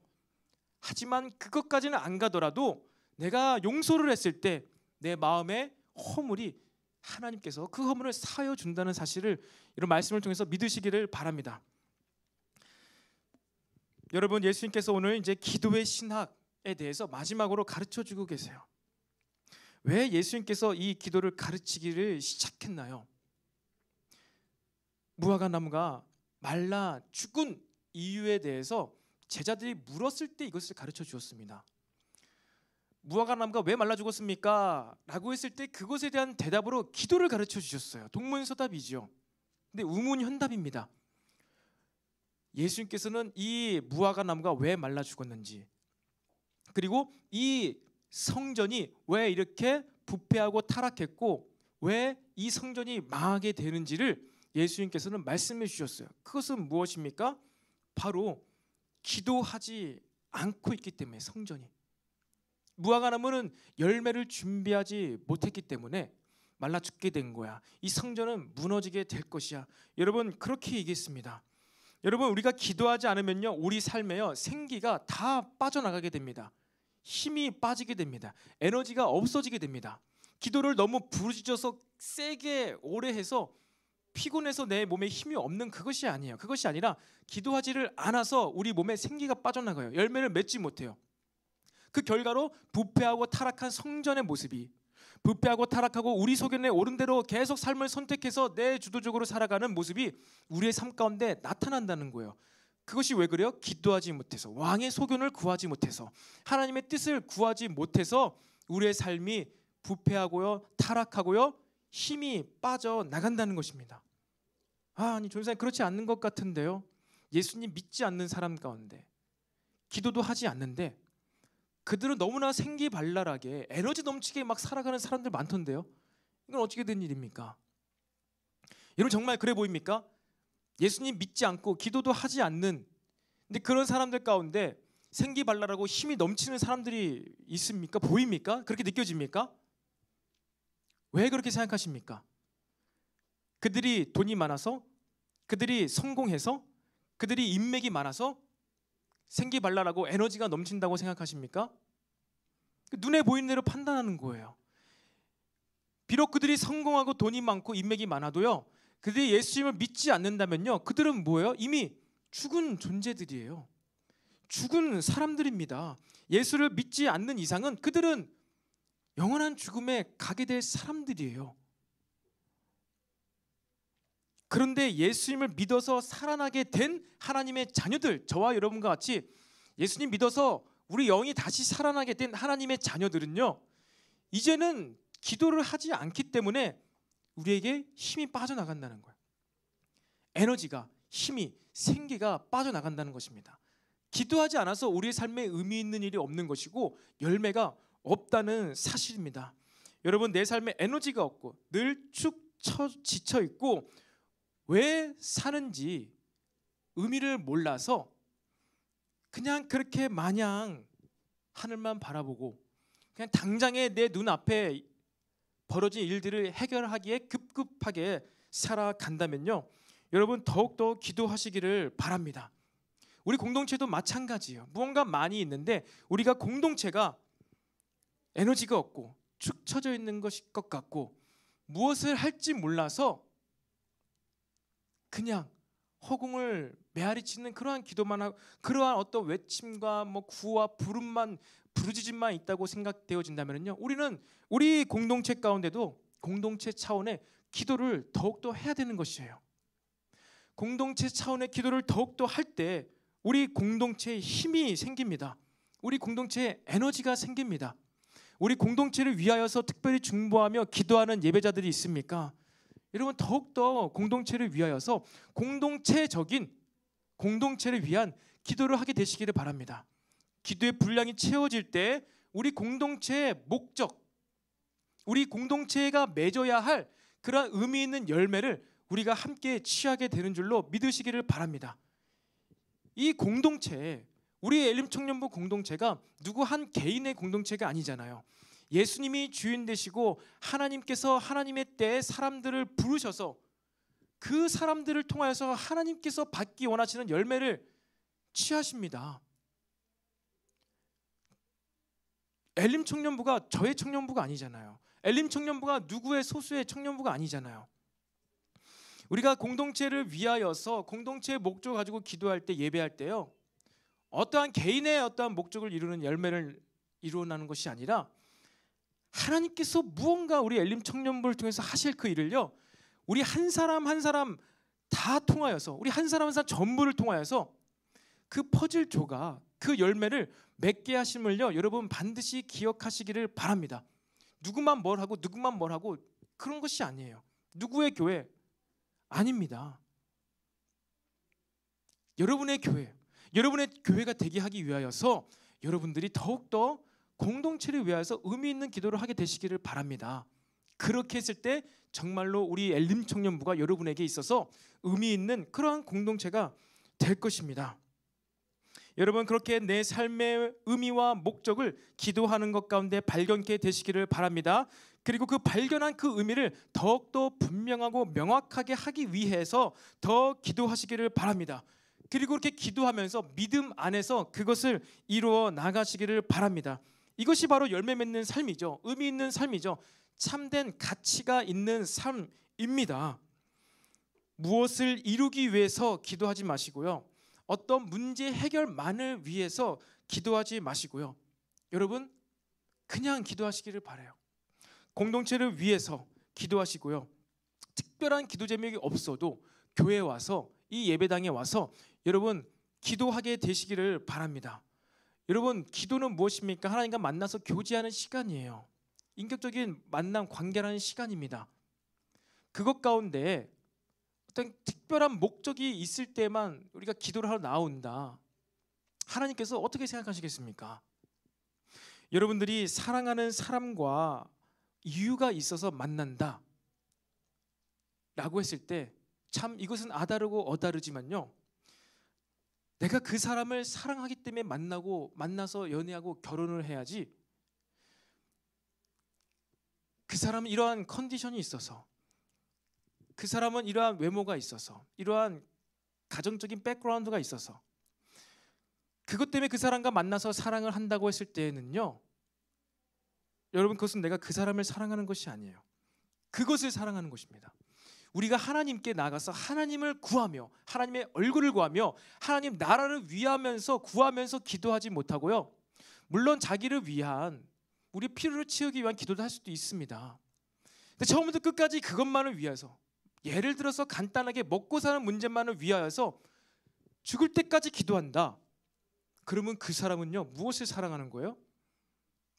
하지만 그것까지는 안 가더라도 내가 용서를 했을 때 내 마음의 허물이 하나님께서 그 허물을 사하여 준다는 사실을 이런 말씀을 통해서 믿으시기를 바랍니다. 여러분 예수님께서 오늘 이제 기도의 신학에 대해서 마지막으로 가르쳐 주고 계세요. 왜 예수님께서 이 기도를 가르치기를 시작했나요? 무화과 나무가 말라 죽은 이유에 대해서 제자들이 물었을 때 이것을 가르쳐 주었습니다. 무화과 나무가 왜 말라 죽었습니까? 라고 했을 때 그것에 대한 대답으로 기도를 가르쳐 주셨어요. 동문서답이죠. 근데 우문현답입니다. 예수님께서는 이 무화과 나무가 왜 말라 죽었는지, 그리고 이 성전이 왜 이렇게 부패하고 타락했고 왜 이 성전이 망하게 되는지를 예수님께서는 말씀해 주셨어요. 그것은 무엇입니까? 바로 기도하지 않고 있기 때문에, 성전이 무화과 나무는 열매를 준비하지 못했기 때문에 말라 죽게 된 거야. 이 성전은 무너지게 될 것이야. 여러분 그렇게 얘기했습니다. 여러분 우리가 기도하지 않으면요 우리 삶에요 생기가 다 빠져나가게 됩니다. 힘이 빠지게 됩니다. 에너지가 없어지게 됩니다. 기도를 너무 부르짖어서 세게 오래 해서 피곤해서 내 몸에 힘이 없는 그것이 아니에요. 그것이 아니라 기도하지를 않아서 우리 몸에 생기가 빠져나가요. 열매를 맺지 못해요. 그 결과로 부패하고 타락한 성전의 모습이, 부패하고 타락하고 우리 소견에 옳은 대로 계속 삶을 선택해서 내 주도적으로 살아가는 모습이 우리의 삶 가운데 나타난다는 거예요. 그것이 왜 그래요? 기도하지 못해서, 왕의 소견을 구하지 못해서, 하나님의 뜻을 구하지 못해서 우리의 삶이 부패하고요, 타락하고요, 힘이 빠져나간다는 것입니다. 아니 전사님, 그렇지 않는 것 같은데요. 예수님 믿지 않는 사람 가운데 기도도 하지 않는데 그들은 너무나 생기발랄하게 에너지 넘치게 막 살아가는 사람들 많던데요. 이건 어떻게 된 일입니까? 여러분 정말 그래 보입니까? 예수님 믿지 않고 기도도 하지 않는, 근데 그런 사람들 가운데 생기발랄하고 힘이 넘치는 사람들이 있습니까? 보입니까? 그렇게 느껴집니까? 왜 그렇게 생각하십니까? 그들이 돈이 많아서, 그들이 성공해서, 그들이 인맥이 많아서 생기발랄하고 에너지가 넘친다고 생각하십니까? 눈에 보이는 대로 판단하는 거예요. 비록 그들이 성공하고 돈이 많고 인맥이 많아도요, 그들이 예수님을 믿지 않는다면요, 그들은 뭐예요? 이미 죽은 존재들이에요. 죽은 사람들입니다. 예수를 믿지 않는 이상은 그들은 영원한 죽음에 가게 될 사람들이에요. 그런데 예수님을 믿어서 살아나게 된 하나님의 자녀들, 저와 여러분과 같이 예수님 믿어서 우리 영이 다시 살아나게 된 하나님의 자녀들은요, 이제는 기도를 하지 않기 때문에 우리에게 힘이 빠져나간다는 거예요. 에너지가, 힘이, 생기가 빠져나간다는 것입니다. 기도하지 않아서 우리의 삶에 의미 있는 일이 없는 것이고 열매가 없다는 사실입니다. 여러분, 내 삶에 에너지가 없고 늘 축 지쳐 있고 왜 사는지 의미를 몰라서 그냥 그렇게 마냥 하늘만 바라보고 그냥 당장에 내 눈앞에 벌어진 일들을 해결하기에 급급하게 살아간다면요, 여러분 더욱더 기도하시기를 바랍니다. 우리 공동체도 마찬가지예요. 무언가 많이 있는데 우리가 공동체가 에너지가 없고 축 처져 있는 것일 것 같고 무엇을 할지 몰라서 그냥 허공을 메아리치는 그러한 기도만 하고 그러한 어떤 외침과 뭐 구호와 부름만, 부르짖음만 있다고 생각되어진다면요, 우리는 우리 공동체 가운데도 공동체 차원의 기도를 더욱더 해야 되는 것이에요. 공동체 차원의 기도를 더욱더 할 때 우리 공동체에 힘이 생깁니다. 우리 공동체에 에너지가 생깁니다. 우리 공동체를 위하여서 특별히 중보하며 기도하는 예배자들이 있습니까? 여러분 더욱더 공동체를 위하여서 공동체적인, 공동체를 위한 기도를 하게 되시기를 바랍니다. 기도의 분량이 채워질 때 우리 공동체의 목적, 우리 공동체가 맺어야 할 그러한 의미 있는 열매를 우리가 함께 취하게 되는 줄로 믿으시기를 바랍니다. 이 공동체, 우리 엘림청년부 공동체가 누구 한 개인의 공동체가 아니잖아요. 예수님이 주인 되시고 하나님께서 하나님의 때에 사람들을 부르셔서 그 사람들을 통하여서 하나님께서 받기 원하시는 열매를 취하십니다. 엘림청년부가 저의 청년부가 아니잖아요. 엘림청년부가 누구의 소수의 청년부가 아니잖아요. 우리가 공동체를 위하여서 공동체의 목적을 가지고 기도할 때, 예배할 때요, 어떠한 개인의 어떠한 목적을 이루는 열매를 이루어나는 것이 아니라 하나님께서 무언가 우리 엘림 청년부를 통해서 하실 그 일을요, 우리 한 사람 한 사람 다 통하여서, 우리 한 사람 한 사람 전부를 통하여서 그 퍼즐 조각, 그 열매를 맺게 하심을요, 여러분 반드시 기억하시기를 바랍니다. 누구만 뭘 하고 누구만 뭘 하고 그런 것이 아니에요. 누구의 교회 아닙니다. 여러분의 교회, 여러분의 교회가 되게 하기 위하여서 여러분들이 더욱더 공동체를 위하여서 의미 있는 기도를 하게 되시기를 바랍니다. 그렇게 했을 때 정말로 우리 엘림 청년부가 여러분에게 있어서 의미 있는 그러한 공동체가 될 것입니다. 여러분 그렇게 내 삶의 의미와 목적을 기도하는 것 가운데 발견케 되시기를 바랍니다. 그리고 그 발견한 그 의미를 더욱더 분명하고 명확하게 하기 위해서 더 기도하시기를 바랍니다. 그리고 그렇게 기도하면서 믿음 안에서 그것을 이루어 나가시기를 바랍니다. 이것이 바로 열매 맺는 삶이죠. 의미 있는 삶이죠. 참된 가치가 있는 삶입니다. 무엇을 이루기 위해서 기도하지 마시고요, 어떤 문제 해결만을 위해서 기도하지 마시고요, 여러분 그냥 기도하시기를 바라요. 공동체를 위해서 기도하시고요. 특별한 기도 제목이 없어도 교회에 와서 이 예배당에 와서 여러분 기도하게 되시기를 바랍니다. 여러분 기도는 무엇입니까? 하나님과 만나서 교제하는 시간이에요. 인격적인 만남, 관계라는 시간입니다. 그것 가운데 어떤 특별한 목적이 있을 때만 우리가 기도를 하러 나온다. 하나님께서 어떻게 생각하시겠습니까? 여러분들이 사랑하는 사람과 이유가 있어서 만난다 라고 했을 때 참 이것은 아다르고 어다르지만요, 내가 그 사람을 사랑하기 때문에 만나서 연애하고 결혼을 해야지, 그 사람은 이러한 컨디션이 있어서, 그 사람은 이러한 외모가 있어서, 이러한 가정적인 백그라운드가 있어서 그것 때문에 그 사람과 만나서 사랑을 한다고 했을 때에는요, 여러분 그것은 내가 그 사람을 사랑하는 것이 아니에요. 그것을 사랑하는 것입니다. 우리가 하나님께 나가서 하나님을 구하며 하나님의 얼굴을 구하며 하나님 나라를 위하면서 구하면서 기도하지 못하고요, 물론 자기를 위한 우리 필요를 채우기 위한 기도도 할 수도 있습니다. 근데 처음부터 끝까지 그것만을 위해서, 예를 들어서 간단하게 먹고 사는 문제만을 위하여서 죽을 때까지 기도한다. 그러면 그 사람은요 무엇을 사랑하는 거예요?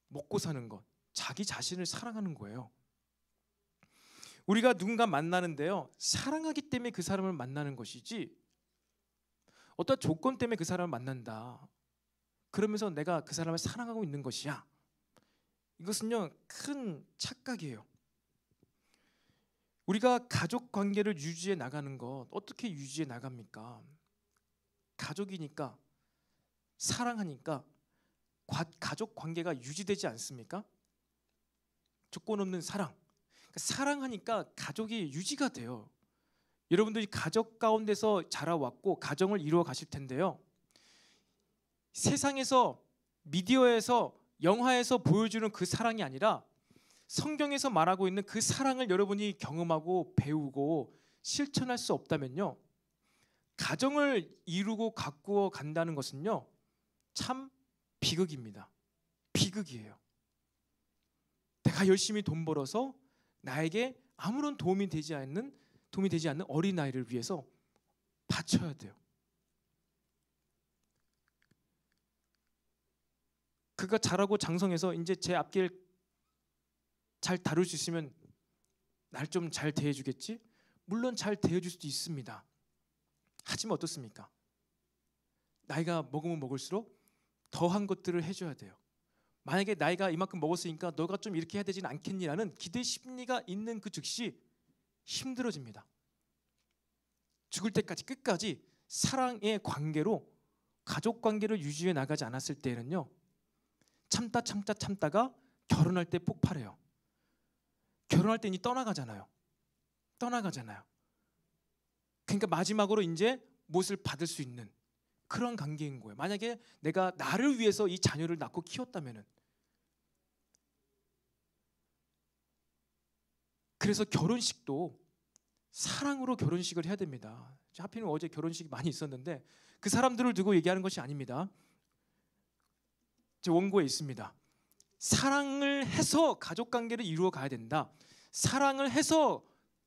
먹고 사는 것, 자기 자신을 사랑하는 거예요. 우리가 누군가 만나는데요, 사랑하기 때문에 그 사람을 만나는 것이지 어떤 조건 때문에 그 사람을 만난다 그러면서 내가 그 사람을 사랑하고 있는 것이야, 이것은요 큰 착각이에요. 우리가 가족 관계를 유지해 나가는 것, 어떻게 유지해 나갑니까? 가족이니까, 사랑하니까 가족 관계가 유지되지 않습니까? 조건 없는 사랑, 사랑하니까 가족이 유지가 돼요. 여러분들이 가족 가운데서 자라왔고 가정을 이루어 가실 텐데요, 세상에서, 미디어에서, 영화에서 보여주는 그 사랑이 아니라 성경에서 말하고 있는 그 사랑을 여러분이 경험하고 배우고 실천할 수 없다면요, 가정을 이루고 가꾸어 간다는 것은요 참 비극입니다. 비극이에요. 내가 열심히 돈 벌어서 나에게 아무런 도움이 되지 않는 어린아이를 위해서 바쳐야 돼요. 그가 자라고 장성해서 이제 제 앞길 잘 다룰 수 있으면 날 좀 잘 대해주겠지? 물론 잘 대해줄 수도 있습니다. 하지만 어떻습니까? 나이가 먹으면 먹을수록 더한 것들을 해줘야 돼요. 만약에 나이가 이만큼 먹었으니까 너가 좀 이렇게 해야 되진 않겠니라는 기대 심리가 있는 그 즉시 힘들어집니다. 죽을 때까지 끝까지 사랑의 관계로 가족 관계를 유지해 나가지 않았을 때는요, 참다가 결혼할 때 폭발해요. 결혼할 때 이제 떠나가잖아요. 그러니까 마지막으로 이제 무엇을 받을 수 있는 그런 관계인 거예요. 만약에 내가 나를 위해서 이 자녀를 낳고 키웠다면은. 그래서 결혼식도 사랑으로 결혼식을 해야 됩니다. 하필이면 어제 결혼식이 많이 있었는데 그 사람들을 두고 얘기하는 것이 아닙니다. 제 원고에 있습니다. 사랑을 해서 가족관계를 이루어 가야 된다. 사랑을 해서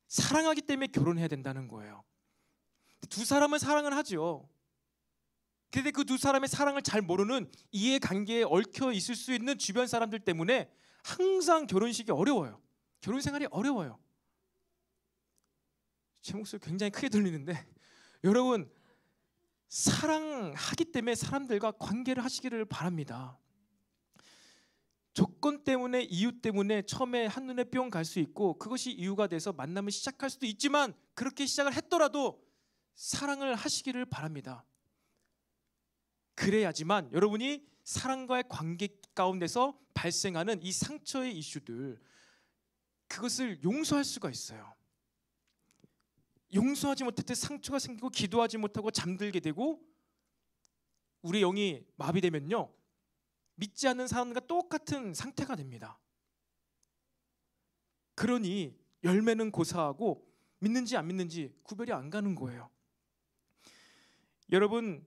사랑하기 때문에 결혼해야 된다는 거예요. 두 사람은 사랑을 하죠. 그런데 그 두 사람의 사랑을 잘 모르는 이해관계에 얽혀 있을 수 있는 주변 사람들 때문에 항상 결혼식이 어려워요. 결혼 생활이 어려워요. 제 목소리 굉장히 크게 들리는데 여러분, 사랑하기 때문에 사람들과 관계를 하시기를 바랍니다. 조건 때문에, 이유 때문에 처음에 한눈에 뿅 갈 수 있고 그것이 이유가 돼서 만남을 시작할 수도 있지만, 그렇게 시작을 했더라도 사랑을 하시기를 바랍니다. 그래야지만 여러분이 사랑과의 관계 가운데서 발생하는 이 상처의 이슈들, 그것을 용서할 수가 있어요. 용서하지 못할 때 상처가 생기고 기도하지 못하고 잠들게 되고 우리 영이 마비되면요, 믿지 않는 사람과 똑같은 상태가 됩니다. 그러니 열매는 고사하고 믿는지 안 믿는지 구별이 안 가는 거예요. 여러분,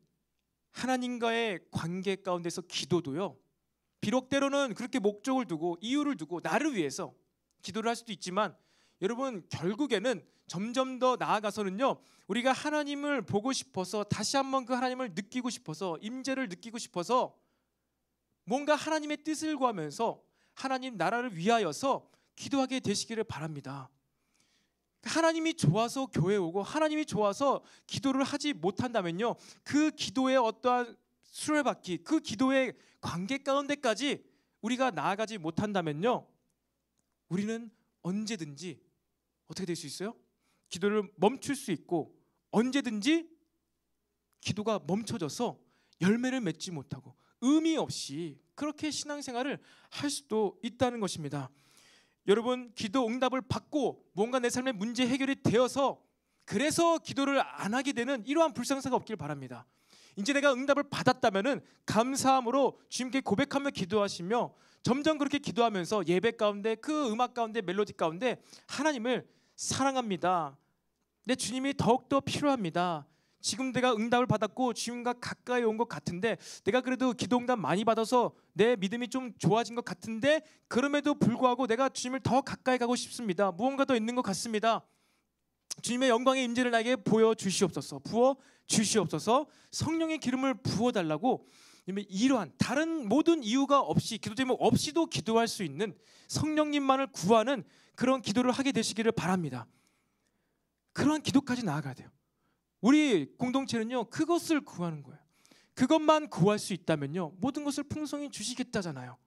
하나님과의 관계 가운데서 기도도요, 비록 때로는 그렇게 목적을 두고 이유를 두고 나를 위해서, 기도를 할 수도 있지만 여러분 결국에는 점점 더 나아가서는요, 우리가 하나님을 보고 싶어서 다시 한번 그 하나님을 느끼고 싶어서 임재를 느끼고 싶어서 뭔가 하나님의 뜻을 구하면서 하나님 나라를 위하여서 기도하게 되시기를 바랍니다. 하나님이 좋아서 교회에 오고 하나님이 좋아서 기도를 하지 못한다면요, 그 기도의 어떠한 수레바퀴, 그 기도의 관계 가운데까지 우리가 나아가지 못한다면요, 우리는 언제든지 어떻게 될 수 있어요? 기도를 멈출 수 있고 언제든지 기도가 멈춰져서 열매를 맺지 못하고 의미 없이 그렇게 신앙생활을 할 수도 있다는 것입니다. 여러분, 기도 응답을 받고 뭔가 내 삶의 문제 해결이 되어서 그래서 기도를 안 하게 되는 이러한 불상사가 없길 바랍니다. 이제 내가 응답을 받았다면은 감사함으로 주님께 고백하며 기도하시며 점점 그렇게 기도하면서 예배 가운데 그 음악 가운데 멜로디 가운데 하나님을 사랑합니다. 내 주님이 더욱더 필요합니다. 지금 내가 응답을 받았고 주님과 가까이 온 것 같은데 내가 그래도 기도 응답 많이 받아서 내 믿음이 좀 좋아진 것 같은데 그럼에도 불구하고 내가 주님을 더 가까이 가고 싶습니다. 무언가 더 있는 것 같습니다. 주님의 영광의 임재를 나에게 보여주시옵소서, 부어주시옵소서, 성령의 기름을 부어달라고 이러한 다른 모든 이유가 없이 기도 제목 없이도 기도할 수 있는 성령님만을 구하는 그런 기도를 하게 되시기를 바랍니다. 그러한 기도까지 나아가야 돼요. 우리 공동체는요, 그것을 구하는 거예요. 그것만 구할 수 있다면요, 모든 것을 풍성히 주시겠다잖아요.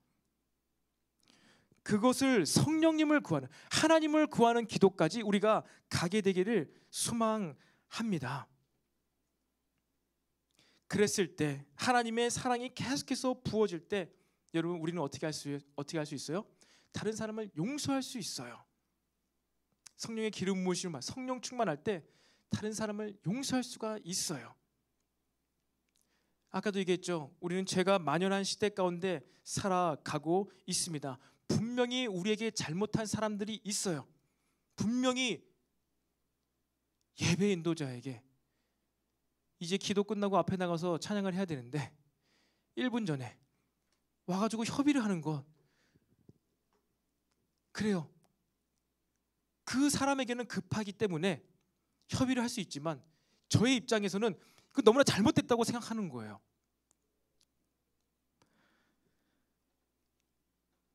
그것을 성령님을 구하는, 하나님을 구하는 기도까지 우리가 가게 되기를 소망합니다. 그랬을 때 하나님의 사랑이 계속해서 부어질 때 여러분, 우리는 어떻게 할 수 있어요? 다른 사람을 용서할 수 있어요. 성령의 기름 부으심을 성령 충만할 때 다른 사람을 용서할 수가 있어요. 아까도 얘기했죠. 우리는 죄가 만연한 시대 가운데 살아가고 있습니다. 분명히 우리에게 잘못한 사람들이 있어요. 분명히 예배 인도자에게 이제 기도 끝나고 앞에 나가서 찬양을 해야 되는데 1분 전에 와가지고 협의를 하는 것, 그래요. 그 사람에게는 급하기 때문에 협의를 할 수 있지만 저의 입장에서는 그 너무나 잘못됐다고 생각하는 거예요.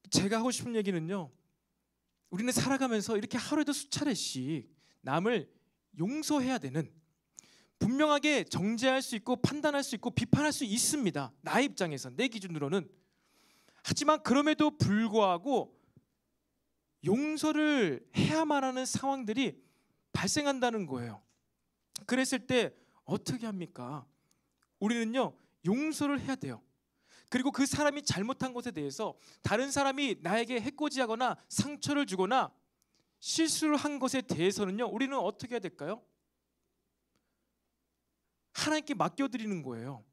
제가 하고 싶은 얘기는요, 우리는 살아가면서 이렇게 하루에도 수차례씩 남을 용서해야 되는, 분명하게 정죄할 수 있고 판단할 수 있고 비판할 수 있습니다. 나의 입장에서, 내 기준으로는. 하지만 그럼에도 불구하고 용서를 해야만 하는 상황들이 발생한다는 거예요. 그랬을 때 어떻게 합니까? 우리는요, 용서를 해야 돼요. 그리고 그 사람이 잘못한 것에 대해서 다른 사람이 나에게 해코지하거나 상처를 주거나 실수를 한 것에 대해서는요, 우리는 어떻게 해야 될까요? 하나님께 맡겨드리는 거예요.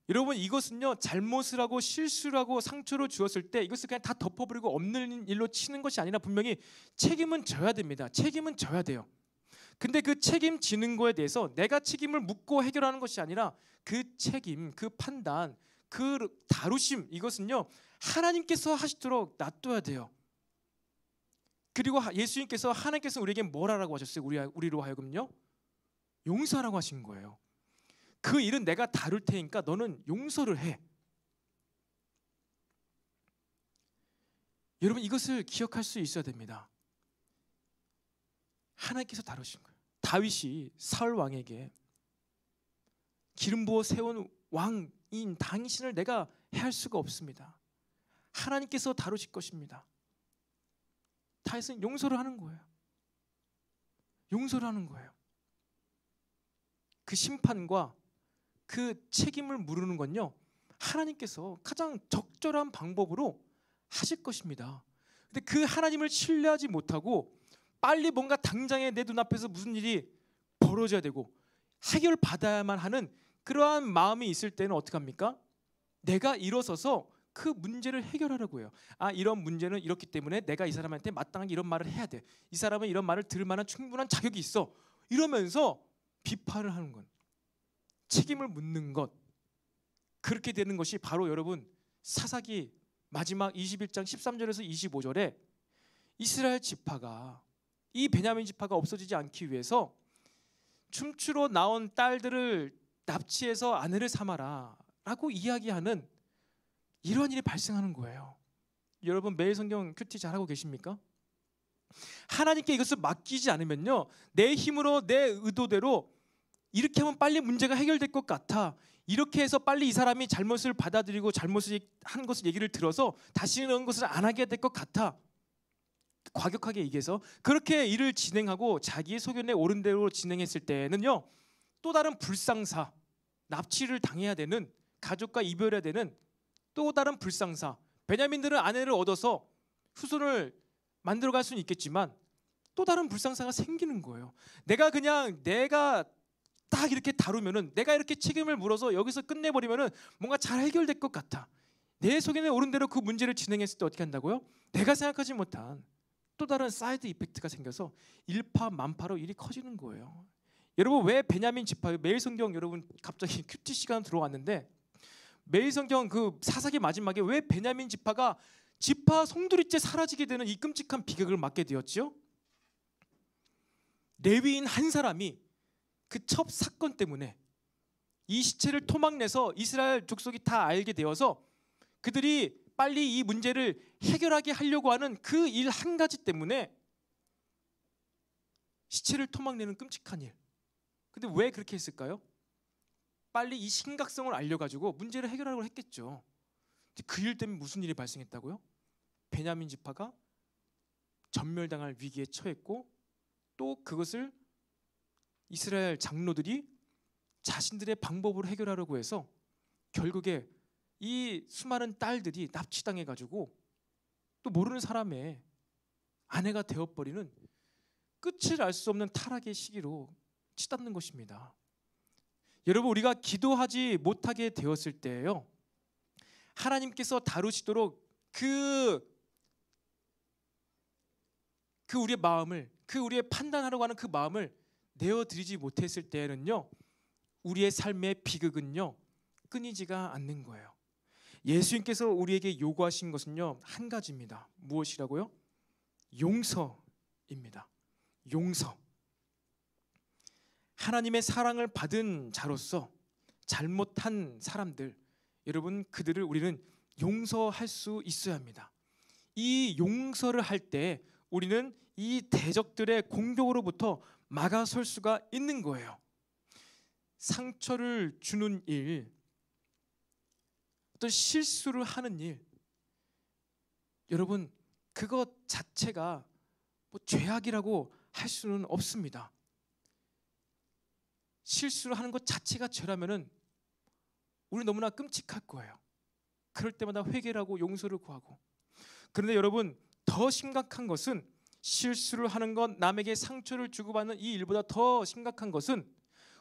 여러분, 이것은요, 잘못을 하고 실수를 하고 상처를 주었을 때 이것을 그냥 다 덮어버리고 없는 일로 치는 것이 아니라 분명히 책임은 져야 됩니다. 책임은 져야 돼요. 근데 그 책임지는 거에 대해서 내가 책임을 묻고 해결하는 것이 아니라 그 책임, 그 판단, 그 다루심, 이것은요, 하나님께서 하시도록 놔둬야 돼요. 그리고 예수님께서, 하나님께서 우리에게 뭘 하라고 하셨어요? 우리로 하여금요, 용서하라고 하신 거예요. 그 일은 내가 다룰 테니까 너는 용서를 해. 여러분, 이것을 기억할 수 있어야 됩니다. 하나님께서 다루신 거예요. 다윗이 사울 왕에게 기름 부어 세운 왕인 당신을 내가 해할 수가 없습니다. 하나님께서 다루실 것입니다. 다윗은 용서를 하는 거예요. 용서를 하는 거예요. 그 심판과 그 책임을 물으는 건요, 하나님께서 가장 적절한 방법으로 하실 것입니다. 근데 그 하나님을 신뢰하지 못하고 빨리 뭔가 당장에 내 눈앞에서 무슨 일이 벌어져야 되고 해결받아야만 하는 그러한 마음이 있을 때는 어떻게 합니까? 내가 일어서서 그 문제를 해결하려고 해요. 아, 이런 문제는 이렇기 때문에 내가 이 사람한테 마땅하게 이런 말을 해야 돼. 이 사람은 이런 말을 들을 만한 충분한 자격이 있어. 이러면서 비판을 하는 건, 책임을 묻는 것, 그렇게 되는 것이 바로 여러분 사사기 마지막 21장 13절에서 25절에 이스라엘 지파가, 이 베냐민 지파가 없어지지 않기 위해서 춤추러 나온 딸들을 납치해서 아내를 삼아라 라고 이야기하는 이러한 일이 발생하는 거예요. 여러분 매일 성경 큐티 잘하고 계십니까? 하나님께 이것을 맡기지 않으면요, 내 힘으로 내 의도대로 이렇게 하면 빨리 문제가 해결될 것 같아, 이렇게 해서 빨리 이 사람이 잘못을 받아들이고 잘못을 한 것을 얘기를 들어서 다시는 그런 것을 안 하게 될 것 같아, 과격하게 얘기해서 그렇게 일을 진행하고 자기의 소견에 옳은 대로 진행했을 때는요, 또 다른 불상사, 납치를 당해야 되는, 가족과 이별해야 되는 또 다른 불상사, 베냐민들은 아내를 얻어서 후손을 만들어갈 수는 있겠지만 또 다른 불상사가 생기는 거예요. 내가 딱 이렇게 다루면은, 내가 이렇게 책임을 물어서 여기서 끝내버리면은 뭔가 잘 해결될 것 같아. 내 소견에 옳은 대로 그 문제를 진행했을 때 어떻게 한다고요? 내가 생각하지 못한 또 다른 사이드 이펙트가 생겨서 일파만파로 일이 커지는 거예요. 여러분 왜 베냐민 지파, 매일 성경 여러분 갑자기 큐티 시간 들어왔는데, 매일 성경 그 사사기 마지막에 왜 베냐민 지파가 지파 송두리째 사라지게 되는 이 끔찍한 비극을 맞게 되었죠? 레위인 한 사람이 그 첩 사건 때문에 이 시체를 토막내서 이스라엘 족속이 다 알게 되어서 그들이 빨리 이 문제를 해결하게 하려고 하는 그 일 한 가지 때문에 시체를 토막내는 끔찍한 일. 근데 왜 그렇게 했을까요? 빨리 이 심각성을 알려가지고 문제를 해결하려고 했겠죠. 그 일 때문에 무슨 일이 발생했다고요? 베냐민 지파가 전멸당할 위기에 처했고, 또 그것을 이스라엘 장로들이 자신들의 방법으로 해결하려고 해서 결국에 이 수많은 딸들이 납치당해가지고 또 모르는 사람의 아내가 되어버리는 끝을 알 수 없는 타락의 시기로 치닫는 것입니다. 여러분 우리가 기도하지 못하게 되었을 때예요, 하나님께서 다루시도록 그 우리의 마음을, 그 우리의 판단하려고 하는 그 마음을 내어드리지 못했을 때에는요, 우리의 삶의 비극은요 끊이지가 않는 거예요. 예수님께서 우리에게 요구하신 것은요 한 가지입니다. 무엇이라고요? 용서입니다. 용서. 하나님의 사랑을 받은 자로서 잘못한 사람들, 여러분 그들을 우리는 용서할 수 있어야 합니다. 이 용서를 할 때 우리는 이 대적들의 공격으로부터 막아설 수가 있는 거예요. 상처를 주는 일, 어떤 실수를 하는 일, 여러분 그것 자체가 뭐 죄악이라고 할 수는 없습니다. 실수를 하는 것 자체가 죄라면은 우리 너무나 끔찍할 거예요. 그럴 때마다 회개를 하고 용서를 구하고. 그런데 여러분 더 심각한 것은, 실수를 하는 것, 남에게 상처를 주고받는 이 일보다 더 심각한 것은,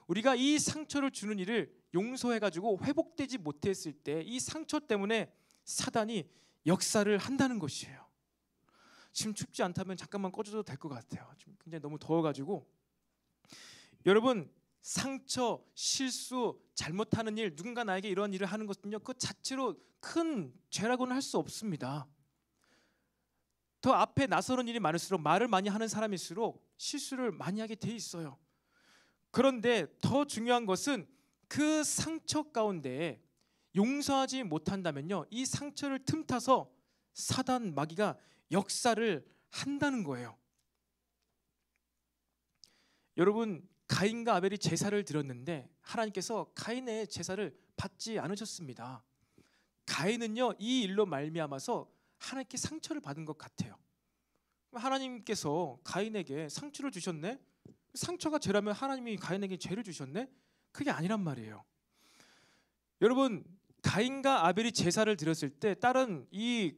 우리가 이 상처를 주는 일을 용서해가지고 회복되지 못했을 때 이 상처 때문에 사단이 역사를 한다는 것이에요. 지금 춥지 않다면 잠깐만 꺼줘도 될 것 같아요. 지금 굉장히 너무 더워가지고. 여러분 상처, 실수, 잘못하는 일, 누군가 나에게 이런 일을 하는 것은요 그 자체로 큰 죄라고는 할 수 없습니다. 더 앞에 나서는 일이 많을수록, 말을 많이 하는 사람일수록 실수를 많이 하게 돼 있어요. 그런데 더 중요한 것은 그 상처 가운데 용서하지 못한다면요 이 상처를 틈타서 사단 마귀가 역사를 한다는 거예요. 여러분 가인과 아벨이 제사를 드렸는데 하나님께서 가인의 제사를 받지 않으셨습니다. 가인은요 이 일로 말미암아서 하나님께 상처를 받은 것 같아요. 하나님께서 가인에게 상처를 주셨네? 상처가 죄라면 하나님이 가인에게 죄를 주셨네? 그게 아니란 말이에요. 여러분 가인과 아벨이 제사를 드렸을 때 다른 이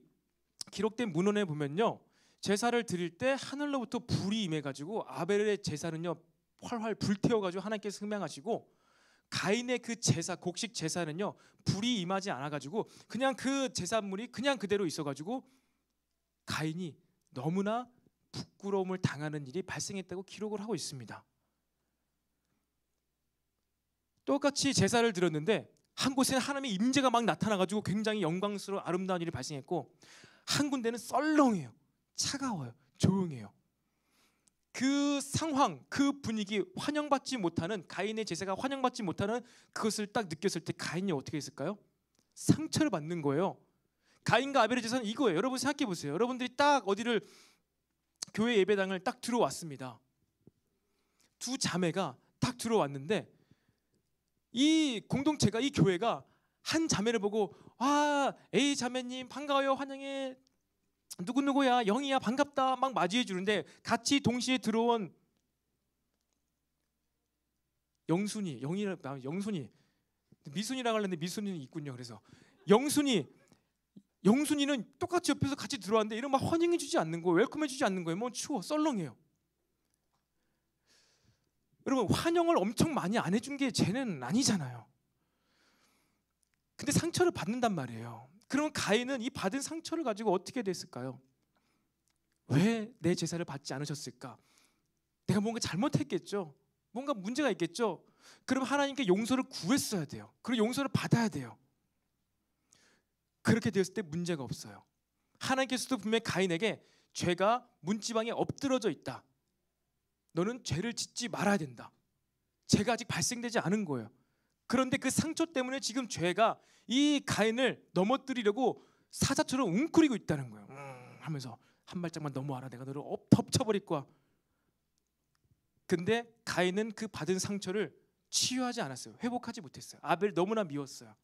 기록된 문헌에 보면요, 제사를 드릴 때 하늘로부터 불이 임해가지고 아벨의 제사는요 활활 불태워가지고 하나님께서 흠양하시고, 가인의 그 제사, 곡식 제사는요 불이 임하지 않아가지고 그냥 그 제사물이 그냥 그대로 있어가지고 가인이 너무나 부끄러움을 당하는 일이 발생했다고 기록을 하고 있습니다. 똑같이 제사를 드렸는데 한 곳에는 하나님의 임재가 막 나타나가지고 굉장히 영광스러운 아름다운 일이 발생했고, 한 군데는 썰렁해요, 차가워요, 조용해요. 그 상황, 그 분위기, 환영받지 못하는, 가인의 제사가 환영받지 못하는 그것을 딱 느꼈을 때 가인이 어떻게 했을까요? 상처를 받는 거예요. 가인과 아벨의 제사는 이거예요. 여러분 생각해 보세요. 여러분들이 딱 어디를, 교회 예배당을 딱 들어왔습니다. 두 자매가 딱 들어왔는데 이 공동체가, 이 교회가 한 자매를 보고, 아, A 자매님 반가워요, 환영해, 누구누구야, 영희야 반갑다 막 맞이해 주는데, 같이 동시에 들어온 영순이, 영순이, 미순이라고 하려는데 미순이는 있군요. 그래서 영순이는 똑같이 옆에서 같이 들어왔는데 이런 막 환영해 주지 않는 거예요. 웰컴해 주지 않는 거예요. 뭐 추워, 썰렁해요. 여러분, 환영을 엄청 많이 안 해준 게 쟤는 아니잖아요. 근데 상처를 받는단 말이에요. 그러면 가인은 이 받은 상처를 가지고 어떻게 됐을까요? 왜 내 제사를 받지 않으셨을까? 내가 뭔가 잘못했겠죠. 뭔가 문제가 있겠죠. 그럼 하나님께 용서를 구했어야 돼요. 그리고 용서를 받아야 돼요. 그렇게 되었을 때 문제가 없어요. 하나님께서도 분명히 가인에게 죄가 문지방에 엎드러져 있다, 너는 죄를 짓지 말아야 된다, 죄가 아직 발생되지 않은 거예요. 그런데 그 상처 때문에 지금 죄가 이 가인을 넘어뜨리려고 사자처럼 웅크리고 있다는 거예요. 하면서 한 발짝만 넘어와라, 내가 너를 덮쳐버릴 거야. 근데 가인은 그 받은 상처를 치유하지 않았어요. 회복하지 못했어요. 아벨 너무나 미웠어요.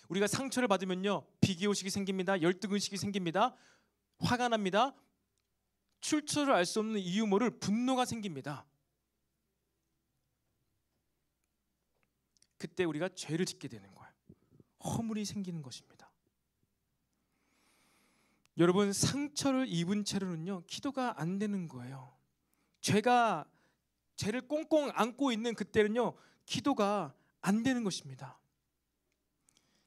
우리가 상처를 받으면요, 비기의식이 생깁니다. 열등의식이 생깁니다. 화가 납니다. 출처를 알 수 없는 이유 모를 분노가 생깁니다. 그때 우리가 죄를 짓게 되는 거예요. 허물이 생기는 것입니다. 여러분, 상처를 입은 채로는요, 기도가 안 되는 거예요. 죄를 꽁꽁 안고 있는 그때는요, 기도가 안 되는 것입니다.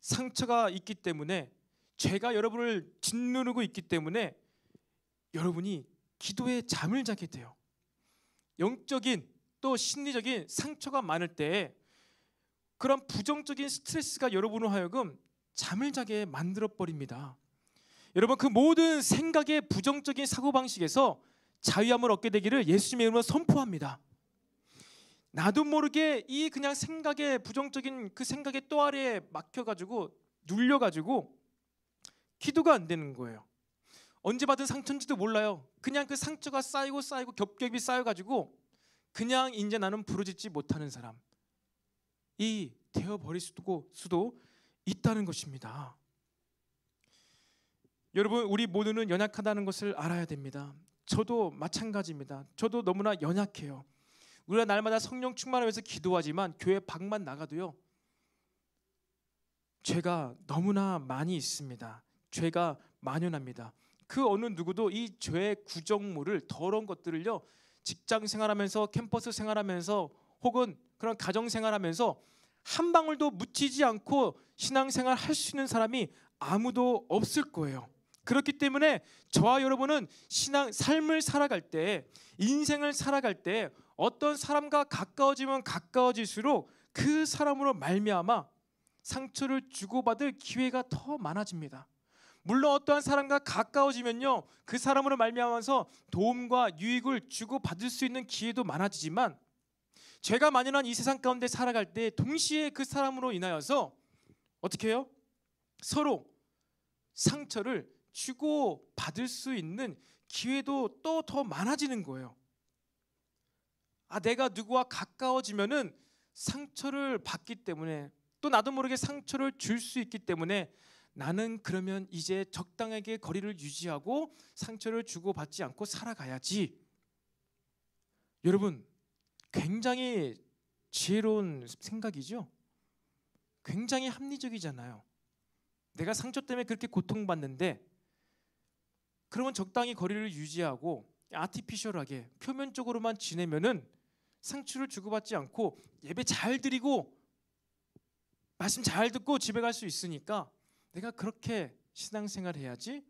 상처가 있기 때문에, 죄가 여러분을 짓누르고 있기 때문에 여러분이 기도에 잠을 자게 돼요. 영적인 또 심리적인 상처가 많을 때 그런 부정적인 스트레스가 여러분을 하여금 잠을 자게 만들어 버립니다. 여러분, 그 모든 생각의 부정적인 사고방식에서 자유함을 얻게 되기를 예수님의 이름으로 선포합니다. 나도 모르게 이 그냥 생각의 부정적인 그 생각의 또아리에 막혀가지고 눌려가지고 기도가 안 되는 거예요. 언제 받은 상처인지도 몰라요. 그냥 그 상처가 쌓이고 겹겹이 쌓여가지고 그냥 이제 나는 부르짖지 못하는 사람이 되어버릴 수도 있다는 것입니다. 여러분, 우리 모두는 연약하다는 것을 알아야 됩니다. 저도 마찬가지입니다. 저도 너무나 연약해요. 우리가 날마다 성령 충만하면서 기도하지만 교회 밖만 나가도요, 죄가 너무나 많이 있습니다. 죄가 만연합니다. 그 어느 누구도 이 죄의 구정물을, 더러운 것들을요, 직장 생활하면서, 캠퍼스 생활하면서, 혹은 그런 가정 생활하면서 한 방울도 묻히지 않고 신앙생활 할 수 있는 사람이 아무도 없을 거예요. 그렇기 때문에 저와 여러분은 삶을 살아갈 때, 인생을 살아갈 때 어떤 사람과 가까워지면 가까워질수록 그 사람으로 말미암아 상처를 주고받을 기회가 더 많아집니다. 물론 어떠한 사람과 가까워지면요, 그 사람으로 말미암아서 도움과 유익을 주고받을 수 있는 기회도 많아지지만, 죄가 만연한 이 세상 가운데 살아갈 때 동시에 그 사람으로 인하여서 어떻게 해요? 서로 상처를 주고받을 수 있는 기회도 또 더 많아지는 거예요. 내가 누구와 가까워지면은 상처를 받기 때문에, 또 나도 모르게 상처를 줄 수 있기 때문에 나는 그러면 이제 적당하게 거리를 유지하고 상처를 주고받지 않고 살아가야지. 여러분, 굉장히 지혜로운 생각이죠. 굉장히 합리적이잖아요. 내가 상처 때문에 그렇게 고통받는데, 그러면 적당히 거리를 유지하고 아티피셜하게 표면적으로만 지내면은 상처를 주고받지 않고 예배 잘 드리고 말씀 잘 듣고 집에 갈 수 있으니까 내가 그렇게 신앙생활 해야지.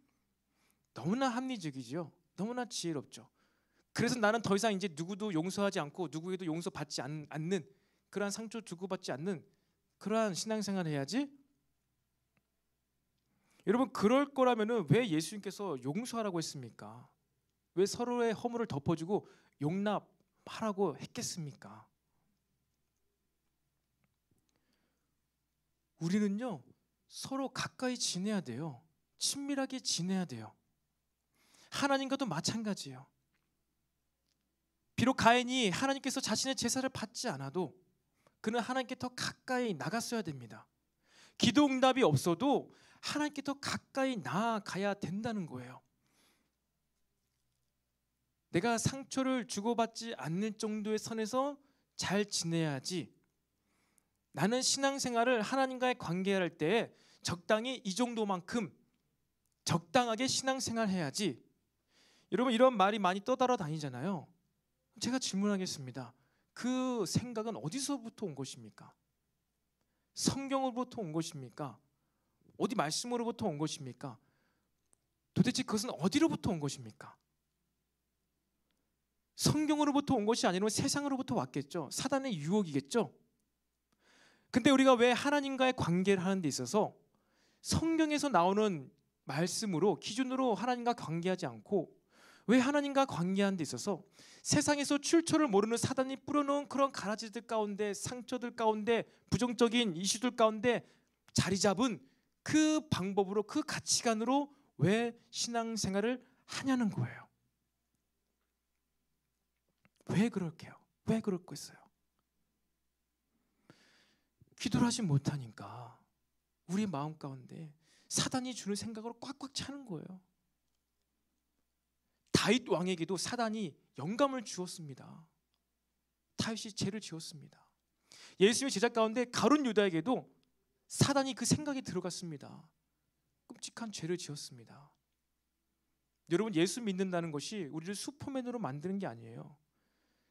너무나 합리적이죠. 너무나 지혜롭죠. 그래서 나는 더 이상 이제 누구도 용서하지 않고 누구에도 용서받지 않는, 그러한 상처 주고받지 않는 그러한 신앙생활 해야지. 여러분, 그럴 거라면은 왜 예수님께서 용서하라고 했습니까? 왜 서로의 허물을 덮어주고 용납하라고 했겠습니까? 우리는요, 서로 가까이 지내야 돼요. 친밀하게 지내야 돼요. 하나님과도 마찬가지예요. 비록 가인이 하나님께서 자신의 제사를 받지 않아도 그는 하나님께 더 가까이 나갔어야 됩니다. 기도 응답이 없어도 하나님께 더 가까이 나아가야 된다는 거예요. 내가 상처를 주고받지 않는 정도의 선에서 잘 지내야지. 나는 신앙생활을 하나님과의 관계할 때 적당히 이 정도만큼 적당하게 신앙생활 해야지. 여러분, 이런 말이 많이 떠돌아다니잖아요. 제가 질문하겠습니다. 그 생각은 어디서부터 온 것입니까? 성경으로부터 온 것입니까? 어디 말씀으로부터 온 것입니까? 도대체 그것은 어디로부터 온 것입니까? 성경으로부터 온 것이 아니면 세상으로부터 왔겠죠. 사단의 유혹이겠죠. 근데 우리가 왜 하나님과의 관계를 하는 데 있어서 성경에서 나오는 말씀으로 기준으로 하나님과 관계하지 않고 왜 하나님과 관계하는 데 있어서 세상에서 출처를 모르는 사단이 뿌려놓은 그런 가라지들 가운데, 상처들 가운데, 부정적인 이슈들 가운데 자리 잡은 그 방법으로, 그 가치관으로 왜 신앙생활을 하냐는 거예요. 왜 그럴게요? 왜 그럴겠어요? 기도를 하지 못하니까 우리 마음 가운데 사단이 주는 생각으로 꽉꽉 차는 거예요. 다윗 왕에게도 사단이 영감을 주었습니다. 다윗이 죄를 지었습니다. 예수님의 제자 가운데 가룟 유다에게도 사단이 그 생각이 들어갔습니다. 끔찍한 죄를 지었습니다. 여러분, 예수 믿는다는 것이 우리를 슈퍼맨으로 만드는 게 아니에요.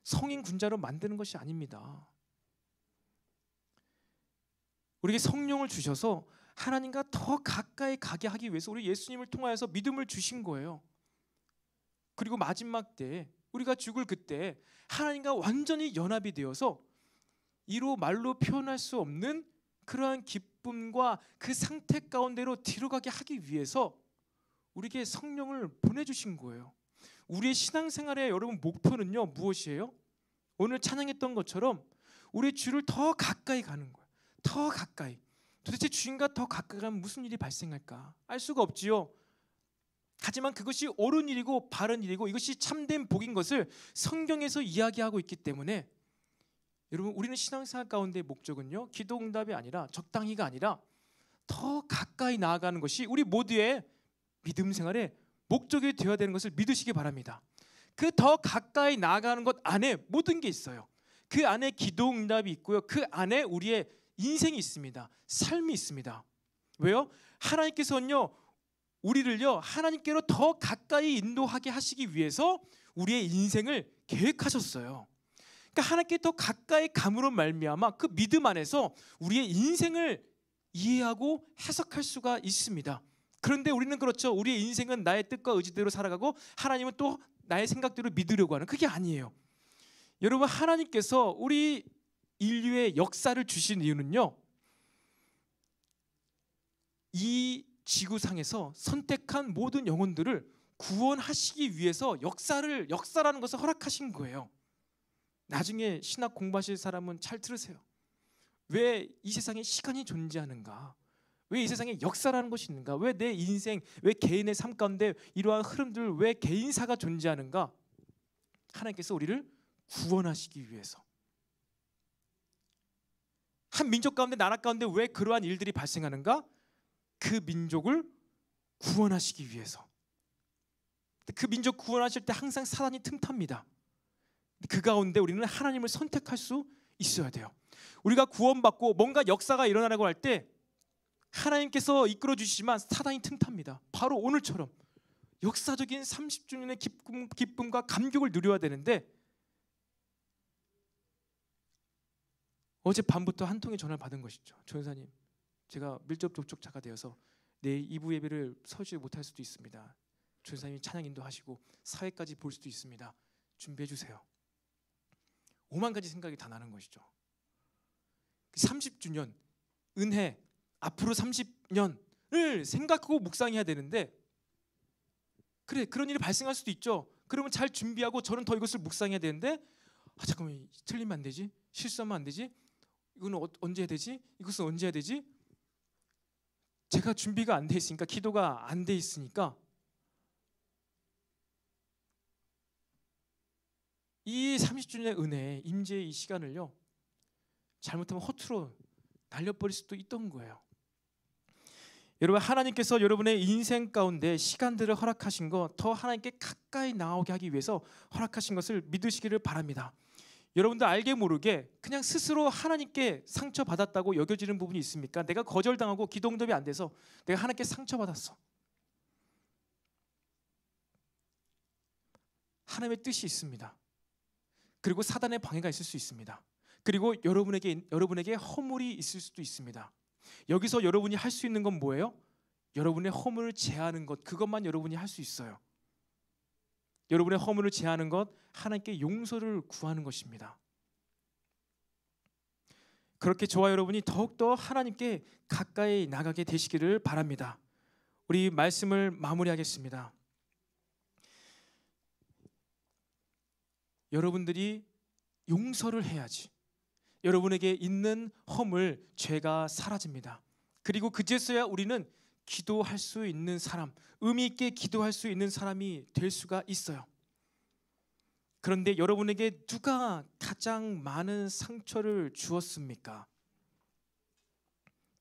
성인 군자로 만드는 것이 아닙니다. 우리에게 성령을 주셔서 하나님과 더 가까이 가게 하기 위해서 우리 예수님을 통하여서 믿음을 주신 거예요. 그리고 마지막 때 우리가 죽을 그때 하나님과 완전히 연합이 되어서 이로 말로 표현할 수 없는 그러한 기쁨과 그 상태 가운데로 들어가게 하기 위해서 우리에게 성령을 보내주신 거예요. 우리의 신앙생활의 여러분 목표는요, 무엇이에요? 오늘 찬양했던 것처럼 우리 주를 더 가까이 가는 거예요. 더 가까이. 도대체 주님과 더 가까이 가면 무슨 일이 발생할까? 알 수가 없지요. 하지만 그것이 옳은 일이고 바른 일이고 이것이 참된 복인 것을 성경에서 이야기하고 있기 때문에 여러분, 우리는 신앙생활 가운데 목적은요, 기도 응답이 아니라 적당히가 아니라 더 가까이 나아가는 것이 우리 모두의 믿음 생활의 목적이 되어야 되는 것을 믿으시기 바랍니다. 그 더 가까이 나아가는 것 안에 모든 게 있어요. 그 안에 기도 응답이 있고요. 그 안에 우리의 인생이 있습니다. 삶이 있습니다. 왜요? 하나님께서는요, 우리를요, 하나님께로 더 가까이 인도하게 하시기 위해서 우리의 인생을 계획하셨어요. 그러니까 하나님께 더 가까이 감으로 말미암아 그 믿음 안에서 우리의 인생을 이해하고 해석할 수가 있습니다. 그런데 우리는 그렇죠. 우리의 인생은 나의 뜻과 의지대로 살아가고 하나님은 또 나의 생각대로 믿으려고 하는, 그게 아니에요. 여러분, 하나님께서 우리 인류의 역사를 주신 이유는요, 이 지구상에서 선택한 모든 영혼들을 구원하시기 위해서 역사라는 것을 허락하신 거예요. 나중에 신학 공부하실 사람은 잘 들으세요. 왜 이 세상에 시간이 존재하는가? 왜 이 세상에 역사라는 것이 있는가? 왜 내 인생, 왜 개인의 삶 가운데 이러한 흐름들, 왜 개인사가 존재하는가? 하나님께서 우리를 구원하시기 위해서. 한 민족 가운데, 나라 가운데 왜 그러한 일들이 발생하는가? 그 민족을 구원하시기 위해서. 그 민족 구원하실 때 항상 사단이 틈탑니다. 그 가운데 우리는 하나님을 선택할 수 있어야 돼요. 우리가 구원받고 뭔가 역사가 일어나라고 할 때 하나님께서 이끌어 주시지만 사단이 틈탑니다. 바로 오늘처럼 역사적인 30주년의 기쁨과 감격을 누려야 되는데 어제 밤부터 한 통의 전화를 받은 것이죠. 전사님, 제가 밀접 접촉자가 되어서 내일 2부 예배를 서지 못할 수도 있습니다. 전사님이 찬양 인도하시고 사회까지 볼 수도 있습니다. 준비해 주세요. 5만 가지 생각이 다 나는 것이죠. 30주년 은혜, 앞으로 30년을 생각하고 묵상해야 되는데, 그래, 그런 일이 발생할 수도 있죠. 그러면 잘 준비하고 저는 더 이것을 묵상해야 되는데 잠깐만, 틀리면 안 되지? 실수하면 안 되지? 이거는 언제 해야 되지? 이것은 언제 해야 되지? 제가 준비가 안 돼 있으니까, 기도가 안 돼 있으니까 이 30주년의 은혜, 임재의 이 시간을요, 잘못하면 허투루 날려버릴 수도 있던 거예요. 여러분, 하나님께서 여러분의 인생 가운데 시간들을 허락하신 거, 더 하나님께 가까이 나오게 하기 위해서 허락하신 것을 믿으시기를 바랍니다. 여러분도 알게 모르게 그냥 스스로 하나님께 상처받았다고 여겨지는 부분이 있습니까? 내가 거절당하고 기도 응답이 안 돼서 내가 하나님께 상처받았어. 하나님의 뜻이 있습니다. 그리고 사단의 방해가 있을 수 있습니다. 그리고 여러분에게 허물이 있을 수도 있습니다. 여기서 여러분이 할 수 있는 건 뭐예요? 여러분의 허물을 제하는 것, 그것만 여러분이 할 수 있어요. 여러분의 허물을 제하는 것, 하나님께 용서를 구하는 것입니다. 그렇게 저와 여러분이 더욱더 하나님께 가까이 나가게 되시기를 바랍니다. 우리 말씀을 마무리하겠습니다. 여러분들이 용서를 해야지 여러분에게 있는 허물, 죄가 사라집니다. 그리고 그제서야 우리는 기도할 수 있는 사람, 의미 있게 기도할 수 있는 사람이 될 수가 있어요. 그런데 여러분에게 누가 가장 많은 상처를 주었습니까?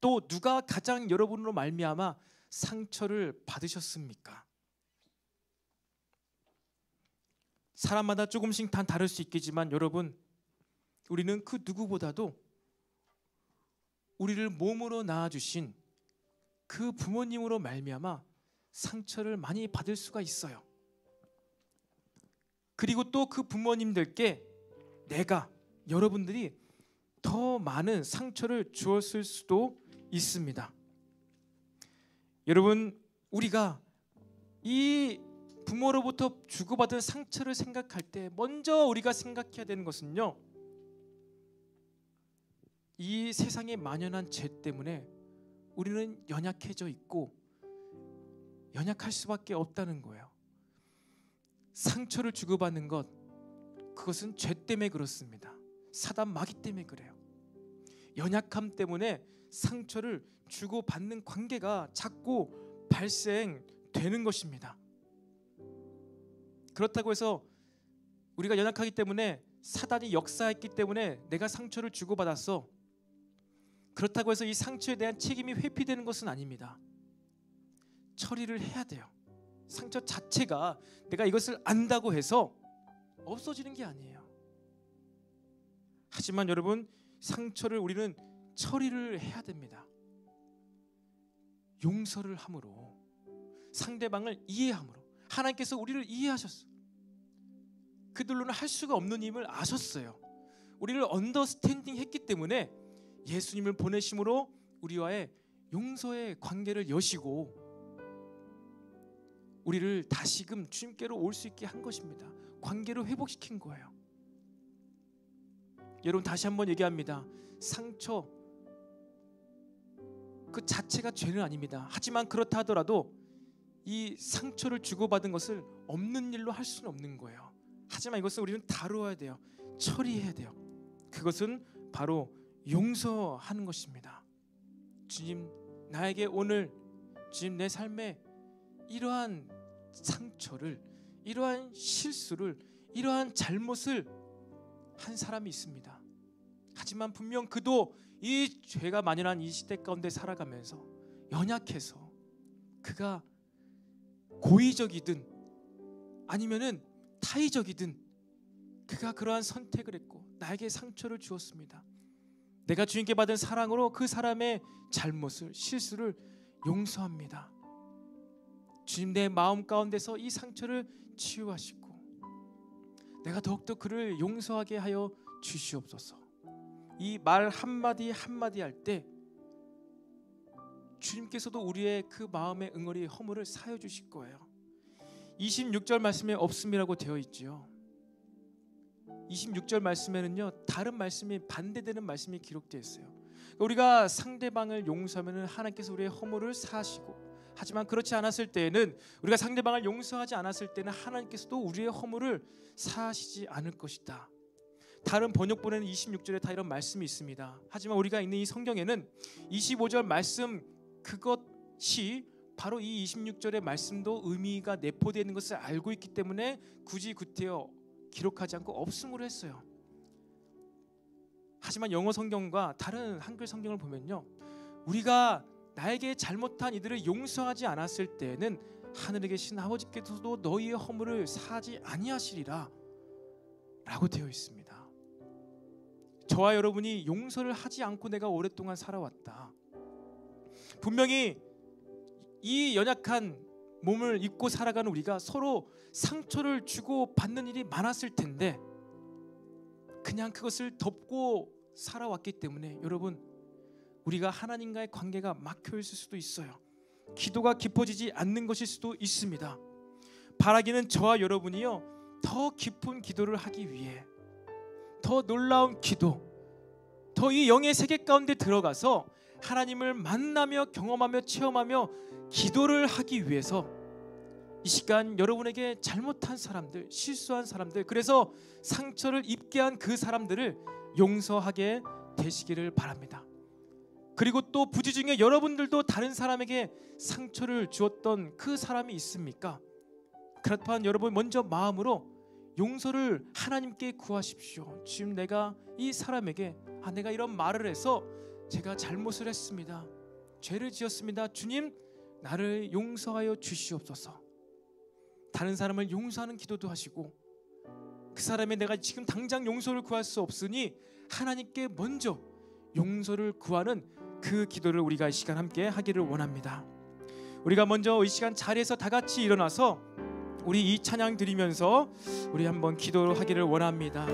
또 누가 가장 여러분으로 말미암아 상처를 받으셨습니까? 사람마다 조금씩 다 다를 수 있겠지만 여러분, 우리는 그 누구보다도 우리를 몸으로 낳아주신 그 부모님으로 말미암아 상처를 많이 받을 수가 있어요. 그리고 또 그 부모님들께 여러분들이 더 많은 상처를 주었을 수도 있습니다. 여러분, 우리가 이 부모로부터 주고받은 상처를 생각할 때 먼저 우리가 생각해야 되는 것은요, 이 세상에 만연한 죄 때문에 우리는 연약해져 있고 연약할 수밖에 없다는 거예요. 상처를 주고받는 것, 그것은 죄 때문에 그렇습니다. 사단 마귀 때문에 그래요. 연약함 때문에 상처를 주고받는 관계가 자꾸 발생되는 것입니다. 그렇다고 해서 우리가 연약하기 때문에, 사단이 역사했기 때문에 내가 상처를 주고받았어, 그렇다고 해서 이 상처에 대한 책임이 회피되는 것은 아닙니다. 처리를 해야 돼요. 상처 자체가 내가 이것을 안다고 해서 없어지는 게 아니에요. 하지만 여러분, 상처를 우리는 처리를 해야 됩니다. 용서를 함으로, 상대방을 이해함으로. 하나님께서 우리를 이해하셨어요. 그들로는 할 수가 없는 힘을 아셨어요. 우리를 언더스탠딩 했기 때문에 예수님을 보내심으로 우리와의 용서의 관계를 여시고 우리를 다시금 주님께로 올 수 있게 한 것입니다. 관계를 회복시킨 거예요. 여러분, 다시 한번 얘기합니다. 상처 그 자체가 죄는 아닙니다. 하지만 그렇다 하더라도 이 상처를 주고받은 것을 없는 일로 할 수는 없는 거예요. 하지만 이것을 우리는 다루어야 돼요. 처리해야 돼요. 그것은 바로 용서하는 것입니다. 주님, 나에게 오늘, 주님, 내 삶에 이러한 상처를, 이러한 실수를, 이러한 잘못을 한 사람이 있습니다. 하지만 분명 그도 이 죄가 만연한 이 시대 가운데 살아가면서 연약해서, 그가 고의적이든 아니면은 타의적이든 그가 그러한 선택을 했고 나에게 상처를 주었습니다. 내가 주님께 받은 사랑으로 그 사람의 잘못을, 실수를 용서합니다. 주님, 내 마음 가운데서 이 상처를 치유하시고 내가 더욱더 그를 용서하게 하여 주시옵소서. 이 말 한마디 한마디 할 때 주님께서도 우리의 그 마음의 응어리, 허물을 사여 주실 거예요. 26절 말씀에 없음이라고 되어 있지요. 26절 말씀에는요, 다른 말씀이, 반대되는 말씀이 기록되어 있어요. 우리가 상대방을 용서하면 하나님께서 우리의 허물을 사하시고 하지만 그렇지 않았을 때에는, 우리가 상대방을 용서하지 않았을 때는 하나님께서도 우리의 허물을 사하시지 않을 것이다. 다른 번역본에는 26절에 다 이런 말씀이 있습니다. 하지만 우리가 있는 이 성경에는 25절 말씀 그것이 바로 이 26절의 말씀도 의미가 내포되어 있는 것을 알고 있기 때문에 굳이 구태여 기록하지 않고 없음으로 했어요. 하지만 영어 성경과 다른 한글 성경을 보면요, 우리가 나에게 잘못한 이들을 용서하지 않았을 때에는 하늘에 계신 아버지께서도 너희의 허물을 사하지 아니하시리라 라고 되어 있습니다. 저와 여러분이 용서를 하지 않고 내가 오랫동안 살아왔다. 분명히 이 연약한 몸을 입고 살아가는 우리가 서로 상처를 주고 받는 일이 많았을 텐데 그냥 그것을 덮고 살아왔기 때문에 여러분, 우리가 하나님과의 관계가 막혀 있을 수도 있어요. 기도가 깊어지지 않는 것일 수도 있습니다. 바라기는 저와 여러분이요, 더 깊은 기도를 하기 위해, 더 놀라운 기도, 더 이 영의 세계 가운데 들어가서 하나님을 만나며 경험하며 체험하며 기도를 하기 위해서 이 시간 여러분에게 잘못한 사람들, 실수한 사람들, 그래서 상처를 입게 한 그 사람들을 용서하게 되시기를 바랍니다. 그리고 또 부지 중에 여러분들도 다른 사람에게 상처를 주었던 그 사람이 있습니까? 그렇다면 여러분 먼저 마음으로 용서를 하나님께 구하십시오. 지금 내가 이 사람에게 내가 이런 말을 해서 제가 잘못을 했습니다. 죄를 지었습니다. 주님, 나를 용서하여 주시옵소서. 다른 사람을 용서하는 기도도 하시고, 그 사람의 내가 지금 당장 용서를 구할 수 없으니 하나님께 먼저 용서를 구하는 그 기도를 우리가 이 시간 함께 하기를 원합니다. 우리가 먼저 이 시간 자리에서 다 같이 일어나서 우리 이 찬양 드리면서 우리 한번 기도를 하기를 원합니다.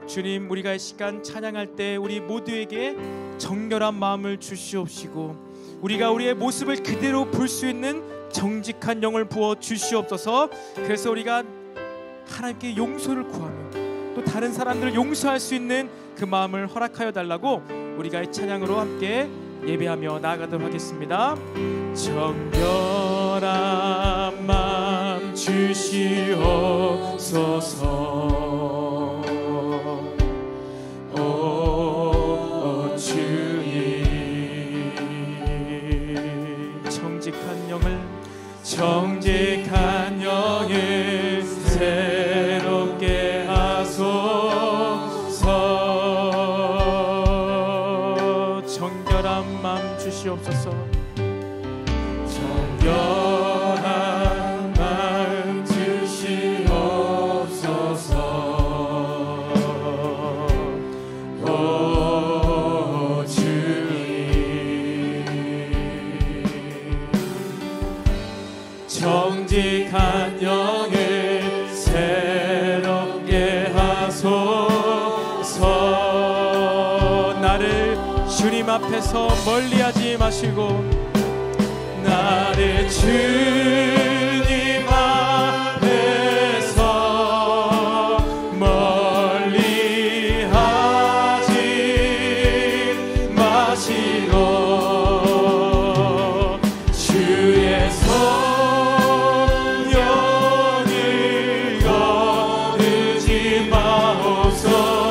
주님, 우리가 이 시간 찬양할 때 우리 모두에게 정결한 마음을 주시옵시고 우리가 우리의 모습을 그대로 볼 수 있는 정직한 영을 부어 주시옵소서. 그래서 우리가 하나님께 용서를 구하며 또 다른 사람들을 용서할 수 있는 그 마음을 허락하여 달라고 우리가 이 찬양으로 함께 예배하며 나아가도록 하겠습니다. 정결한 마음 주시옵소서. 오 주님, 정직한 영을 새롭게 하소서. 정결한 마음 주시옵소서. 정결한 마음 주시옵소서. 오 주님, 정직한 영을 새롭게 하소서. 나를 주님 앞에서 멀리하지 마시고 나를 주님 앞에서 멀리하지 마시고 주의 성령을 거두지 마옵소서.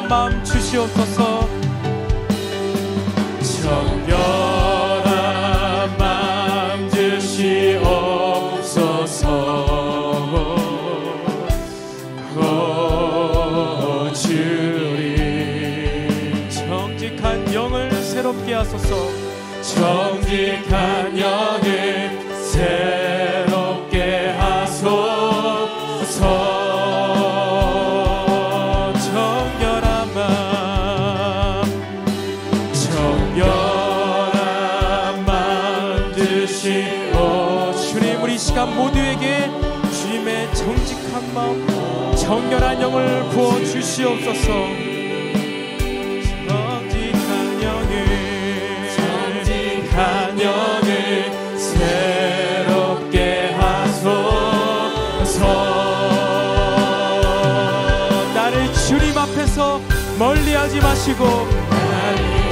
마음 주시옵소서. 정결한 마음 주시옵소서. 오 주님, 정직한 영을 새롭게 하소서. 정직한 영을 새롭게 하소서. 정결한 정직한 마음, 정결한 영을 부어 주시옵소서. 정직한 영을 새롭게 하소서. 나를 주님 앞에서 멀리하지 마시고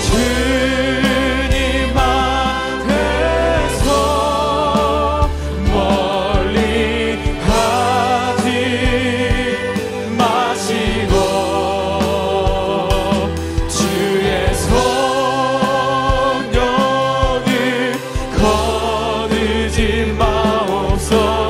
주님 앞에서 멀리하지 마시고 주의 성령을 거두지 마옵소서.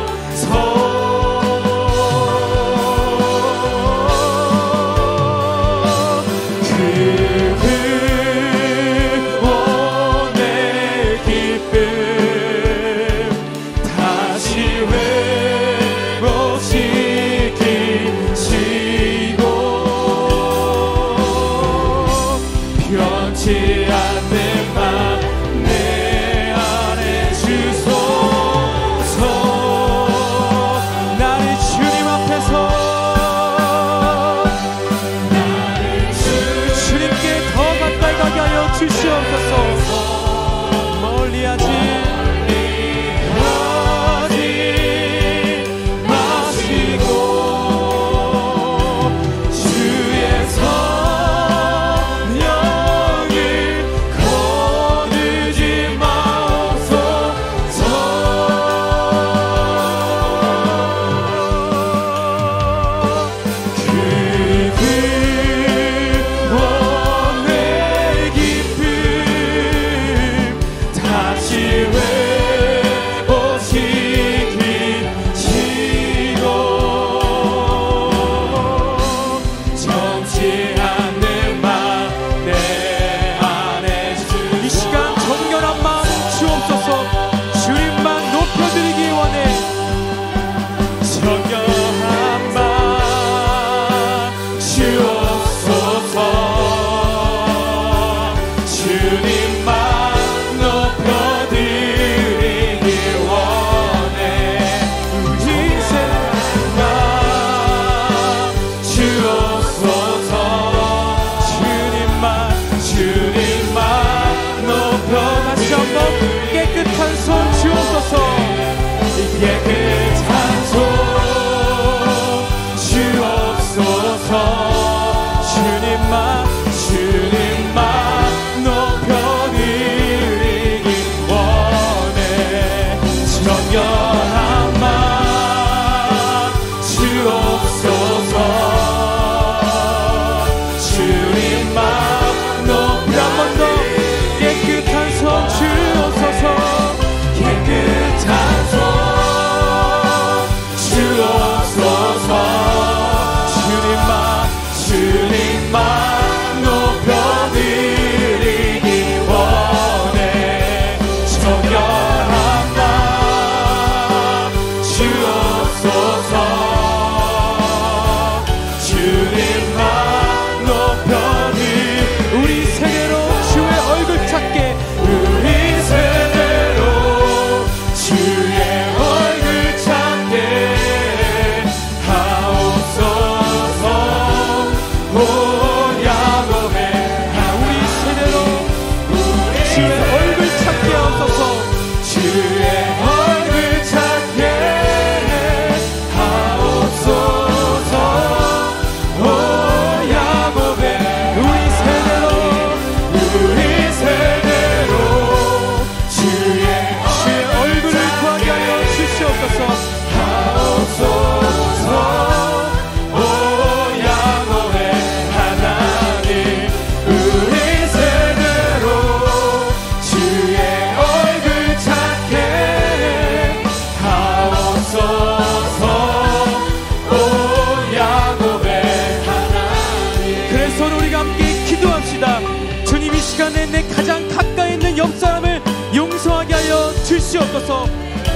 주시옵소서.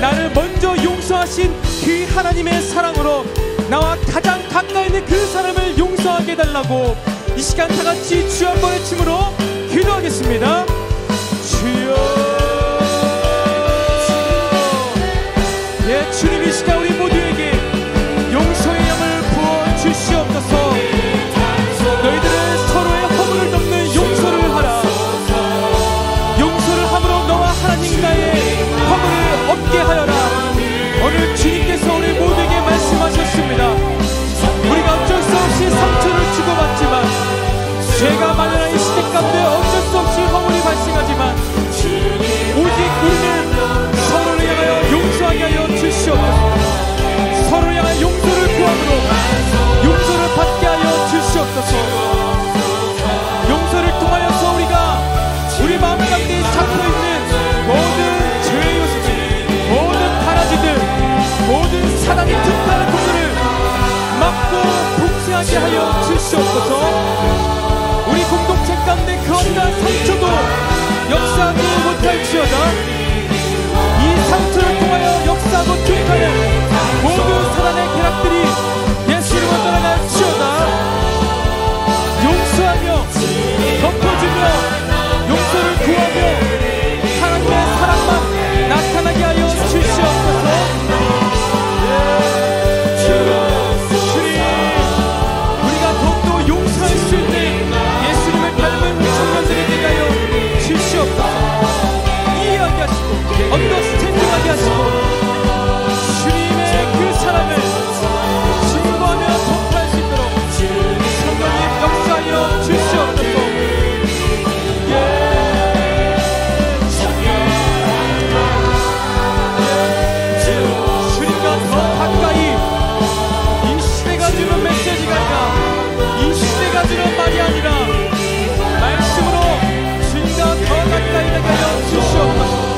나를 먼저 용서하신 그 하나님의 사랑으로 나와 가장 가까이 있는 그 사람을 용서하게 해달라고 이 시간 다같이 주 한 번의 춤으로 기도하겠습니다. 주여. 예, 주님 이 시간 우리 모두에게 받고 봉쇄하게 하여 주시옵소서. 우리 공동체 가운데 그 어떠한 상처도 역사하지 못할지어다. 이 상처를 통하여 역사하고 축하하는 모든 사단의 계략들이 예수 이름으로 떠나갈지어다. 용서하며 덮어주며 용서를 구하며 하나님의 사랑만 나타나게 하여 주시옵소서. 주님, 우리가 더욱더 용서할 수 있는 예수님을 닮은 청년들이 되게 하여 주시옵소서. 이해하게 하시고 언더스탠딩하게 하시고 주님의 그 사랑을 증거하며 전파할 수 있도록 성령님 역사하여 주시옵소서. 주님과 더 가까이 이 시대가 주는 메시지가 아니라 이 시대가 주는 말이 아니라 말씀으로 주님과 더 가까이 되게 하여 주시옵소서.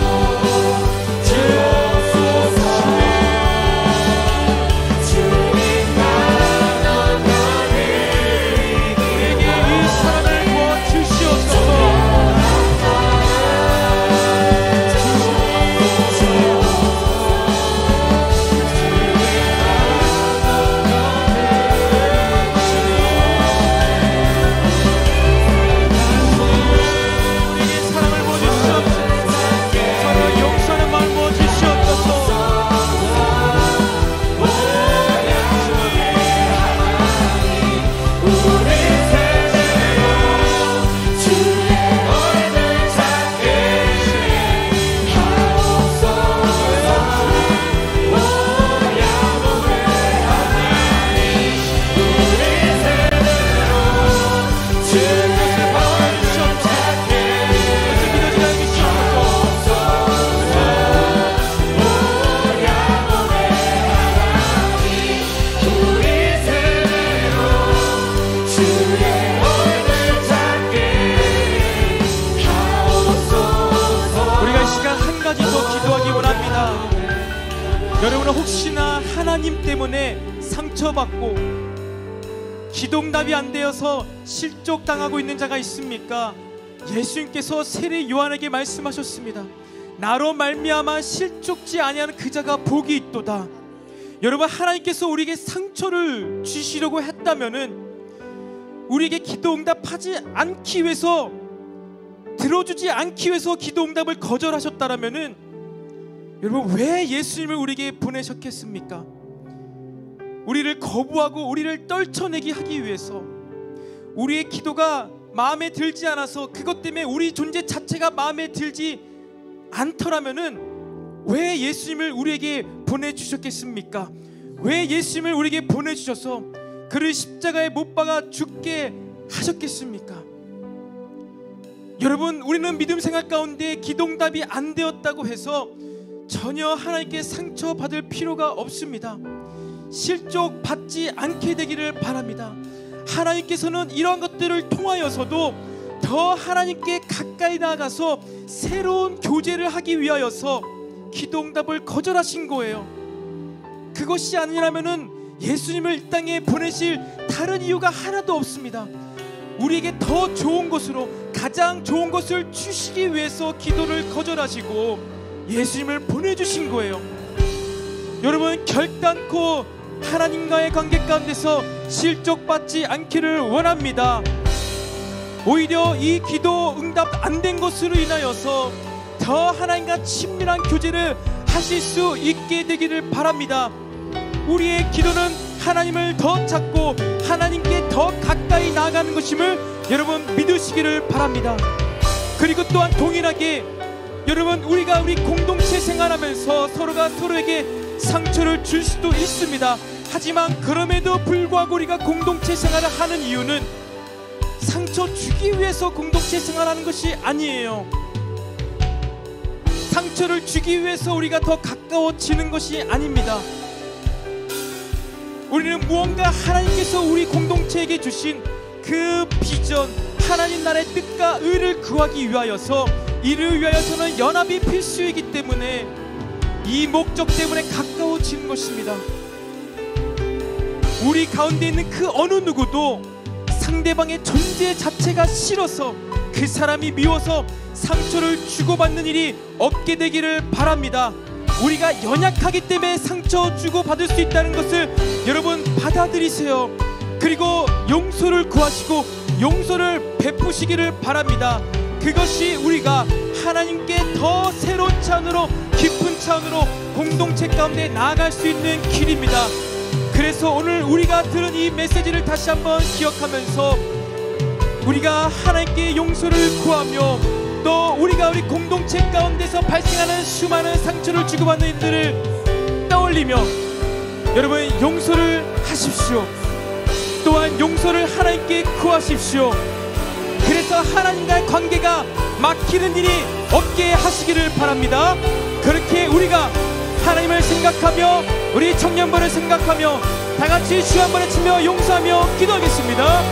여러분은 혹시나 하나님 때문에 상처받고 기도응답이 안 되어서 실족당하고 있는 자가 있습니까? 예수님께서 세례 요한에게 말씀하셨습니다. 나로 말미암아 실족지 아니하는 그 자가 복이 있도다. 여러분, 하나님께서 우리에게 상처를 주시려고 했다면은 우리에게 기도응답하지 않기 위해서, 들어주지 않기 위해서 기도응답을 거절하셨다라면은 여러분, 왜 예수님을 우리에게 보내셨겠습니까? 우리를 거부하고 우리를 떨쳐내게 하기 위해서, 우리의 기도가 마음에 들지 않아서 그것 때문에 우리 존재 자체가 마음에 들지 않더라면은 왜 예수님을 우리에게 보내주셨겠습니까? 왜 예수님을 우리에게 보내주셔서 그를 십자가에 못 박아 죽게 하셨겠습니까? 여러분, 우리는 믿음 생활 가운데 기도응답이 안 되었다고 해서 전혀 하나님께 상처받을 필요가 없습니다. 실족받지 않게 되기를 바랍니다. 하나님께서는 이러한 것들을 통하여서도 더 하나님께 가까이 나아가서 새로운 교제를 하기 위하여서 기도응답을 거절하신 거예요. 그것이 아니라면은 예수님을 이 땅에 보내실 다른 이유가 하나도 없습니다. 우리에게 더 좋은 것으로, 가장 좋은 것을 주시기 위해서 기도를 거절하시고 예수님을 보내주신 거예요. 여러분, 결단코 하나님과의 관계 가운데서 실족받지 않기를 원합니다. 오히려 이 기도 응답 안 된 것으로 인하여서 더 하나님과 친밀한 교제를 하실 수 있게 되기를 바랍니다. 우리의 기도는 하나님을 더 찾고 하나님께 더 가까이 나아가는 것임을 여러분 믿으시기를 바랍니다. 그리고 또한 동일하게 여러분, 우리가 우리 공동체 생활하면서 서로가 서로에게 상처를 줄 수도 있습니다. 하지만 그럼에도 불구하고 우리가 공동체 생활을 하는 이유는 상처 주기 위해서 공동체 생활하는 것이 아니에요. 상처를 주기 위해서 우리가 더 가까워지는 것이 아닙니다. 우리는 무언가 하나님께서 우리 공동체에게 주신 그 비전, 하나님 나라의 뜻과 의를 구하기 위하여서, 이를 위하여서는 연합이 필수이기 때문에 이 목적 때문에 가까워지는 것입니다. 우리 가운데 있는 그 어느 누구도 상대방의 존재 자체가 싫어서 그 사람이 미워서 상처를 주고받는 일이 없게 되기를 바랍니다. 우리가 연약하기 때문에 상처 주고받을 수 있다는 것을 여러분 받아들이세요. 그리고 용서를 구하시고 용서를 베푸시기를 바랍니다. 그것이 우리가 하나님께 더 새로운 차원으로, 깊은 차원으로 공동체 가운데 나아갈 수 있는 길입니다. 그래서 오늘 우리가 들은 이 메시지를 다시 한번 기억하면서 우리가 하나님께 용서를 구하며 또 우리가 우리 공동체 가운데서 발생하는 수많은 상처를 주고받는 일들을 떠올리며 여러분 용서를 하십시오. 또한 용서를 하나님께 구하십시오. 그래서 하나님과의 관계가 막히는 일이 없게 하시기를 바랍니다. 그렇게 우리가 하나님을 생각하며 우리 청년부를 생각하며 다같이 주 한 번에 치며 용서하며 기도하겠습니다.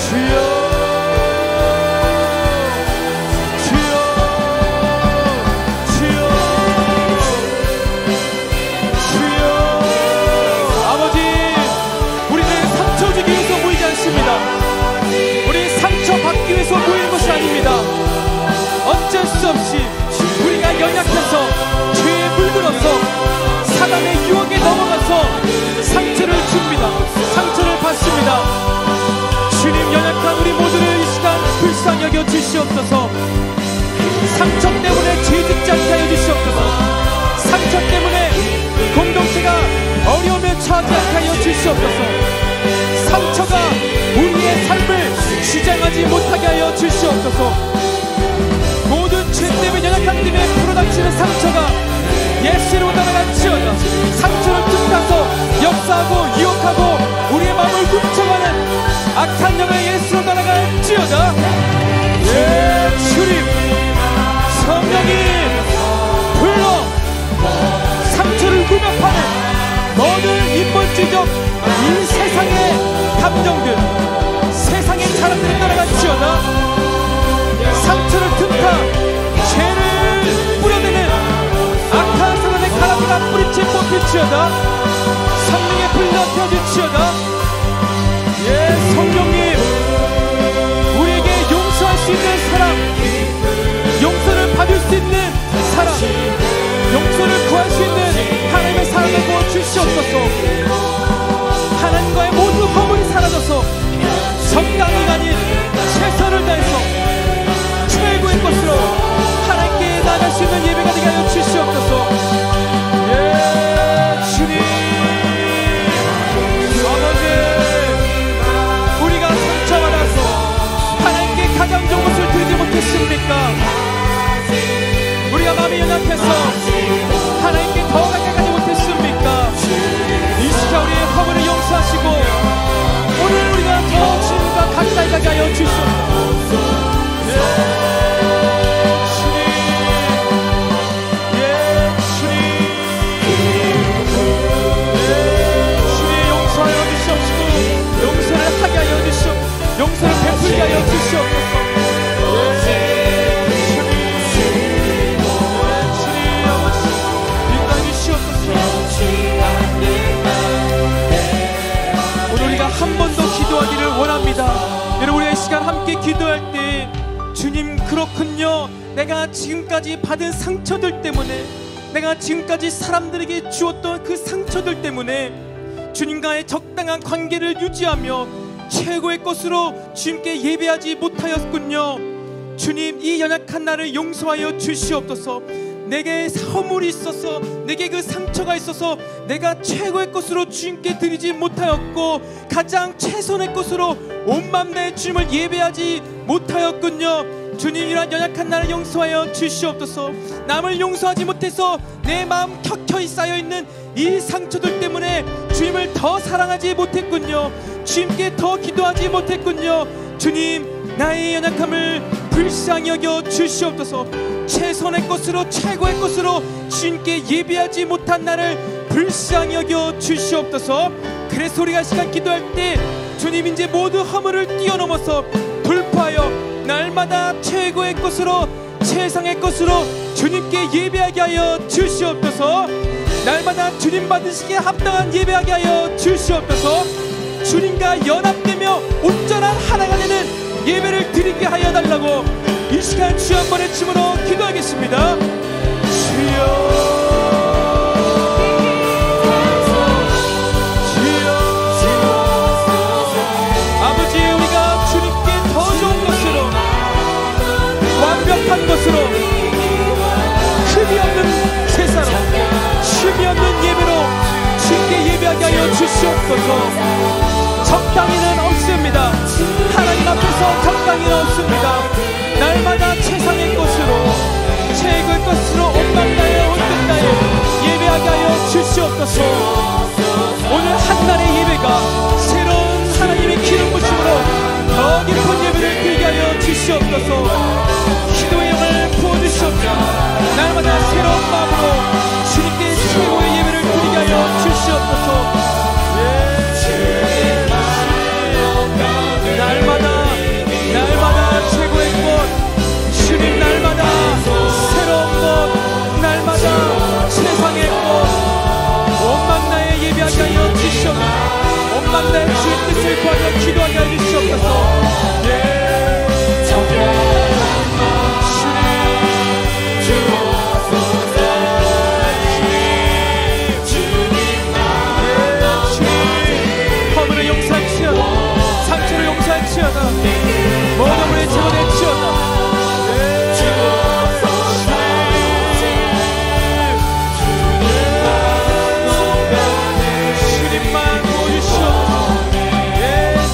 주여 우리 상처받기 위해서 모이는 것이 아닙니다. 어쩔 수 없이 우리가 연약해서 죄에 물들어서 사단의 유혹에 넘어가서 상처를 줍니다. 상처를 받습니다. 주님, 연약한 우리 모두를 이 시간 불쌍히 여겨 주시옵소서. 상처 때문에 죄 짓지 않게 하여 주시옵소서. 상처 때문에 공동체가 어려움에 처하지 않게 하여 주시옵소서. 상처가 우리의 삶을 주장하지 못하게 하여 주시옵소서. 모든 죄 때문에, 연약함 때문에 풀어닥치는 상처가 예수로 날아갈지어다. 상처를 뜻하서 역사하고 유혹하고 우리의 마음을 훔쳐가는 악한 영의 예수로 날아갈지어다. 예, 주님, 성령이 불러 상처를 구별하는 모든 인본주의적 이 세상의 감정들, 세상의 사람들이 날아갈지어다. 상처를 틈타 죄를 뿌려대는 악한 사람의 가라지가 뿌리째 뽑힐지어다. 성령의 불러 태워질지어다. 예, 성령님, 우리에게 용서할 수 있는 사람, 용서를 받을 수 있는 사람, 용서를 구할 수 있는 하나님의 사랑을 부어 주시옵소서. 하나님과의 모든 허물이 사라져서 적당히가 아닌 최선을 다해서 최고의 것으로 하나님께 나아갈 수 있는 예배가 되게 하여 주시옵소서. 예, 주님, 아버지, 우리가 상처받아서 하나님께 가장 좋은 것을 드리지 못했습니까? 우리가 마음이 연약해서 하나님께 더 가까이 가지 못했습니까? 이 시간 우리의 허물을 용서하시고 오늘 우리가 더 주님과 가까이 가게 하여 주시옵소서. 주님 용서하여 주시옵시고 용서를 하게 하여 주시옵소서. 용서를 베풀게 하여 주시옵소서. 한 번 더 기도하기를 원합니다. 여러분, 우리가 이 시간 함께 기도할 때 주님, 그렇군요, 내가 지금까지 받은 상처들 때문에, 내가 지금까지 사람들에게 주었던 그 상처들 때문에 주님과의 적당한 관계를 유지하며 최고의 것으로 주님께 예배하지 못하였군요. 주님, 이 연약한 나를 용서하여 주시옵소서. 내게 허물이 있어서, 내게 그 상처가 있어서 내가 최고의 것으로 주님께 드리지 못하였고 가장 최선의 것으로 온 마음 다해 주님을 예배하지 못하였군요. 주님, 이러한 연약한 나를 용서하여 주시옵소서. 남을 용서하지 못해서 내 마음 켜켜이 쌓여있는 이 상처들 때문에 주님을 더 사랑하지 못했군요. 주님께 더 기도하지 못했군요. 주님, 나의 연약함을 불쌍히 여겨 주시옵소서. 최선의 것으로, 최고의 것으로 주님께 예배하지 못한 나를 불쌍히 여겨 주시옵소서. 그래서 우리가 시간 기도할 때 주님, 이제 모든 허물을 뛰어넘어서 돌파하여 날마다 최고의 것으로, 최상의 것으로 주님께 예배하게 하여 주시옵소서. 날마다 주님 받으시기에 합당한 예배하게 하여 주시옵소서. 주님과 연합되며 온전한 하나가 되는 예배를 드리게 하여 달라고 이 시간 주여 한번 외침으로 기도하겠습니다. 주여 완벽한 것으로 흠이 없는 제사로 쉼이 없는 예배로 주께 예배하게 하여 주시옵소서. 적당히는 없습니다. 하나님 앞에서 적당히는 없습니다. 날마다 최상의 것으로 최고의 것으로 온망나에 온뜻나에 예배하게 하여 주시옵소서. 오늘 한날의 예배가 새로운 하나님의 기름 부심으로 더 깊은 예배를 드리게 하여 주시옵소서. 기도의 영을 부어주시옵소서. 날마다 새로운 마음으로 주님께 최고의 예배를 드리게 하여 주시옵소서. 날마다 최고의 것 주님, 날마다 새로운 것, 날마다 세상의 것 온망나에 예배하게 하여 주시옵소서. 온망나의 주의 뜻을 구하여 기도하게 하여 주시옵소서. 모든 우리의 제거될 치워다. 주님만 보여주시옵소서.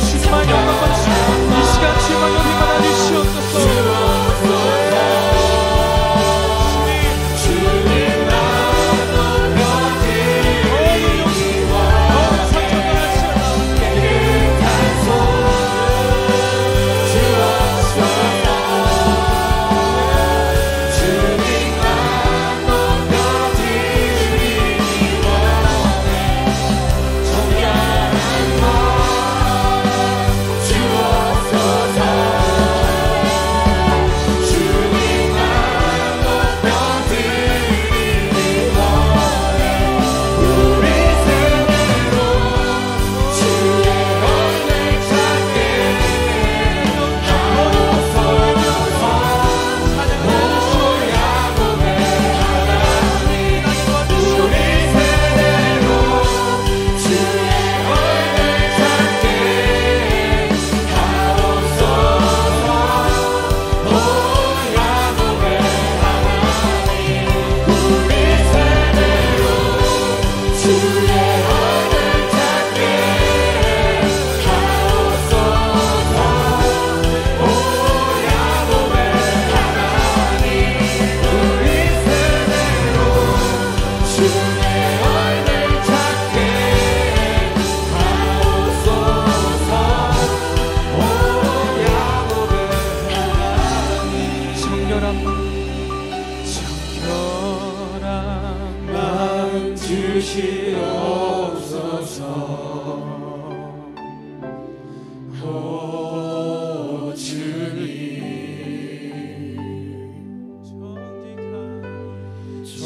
주님만 영광 받으시옵소서. 이 시간 주님만 영광 받아주시옵소서.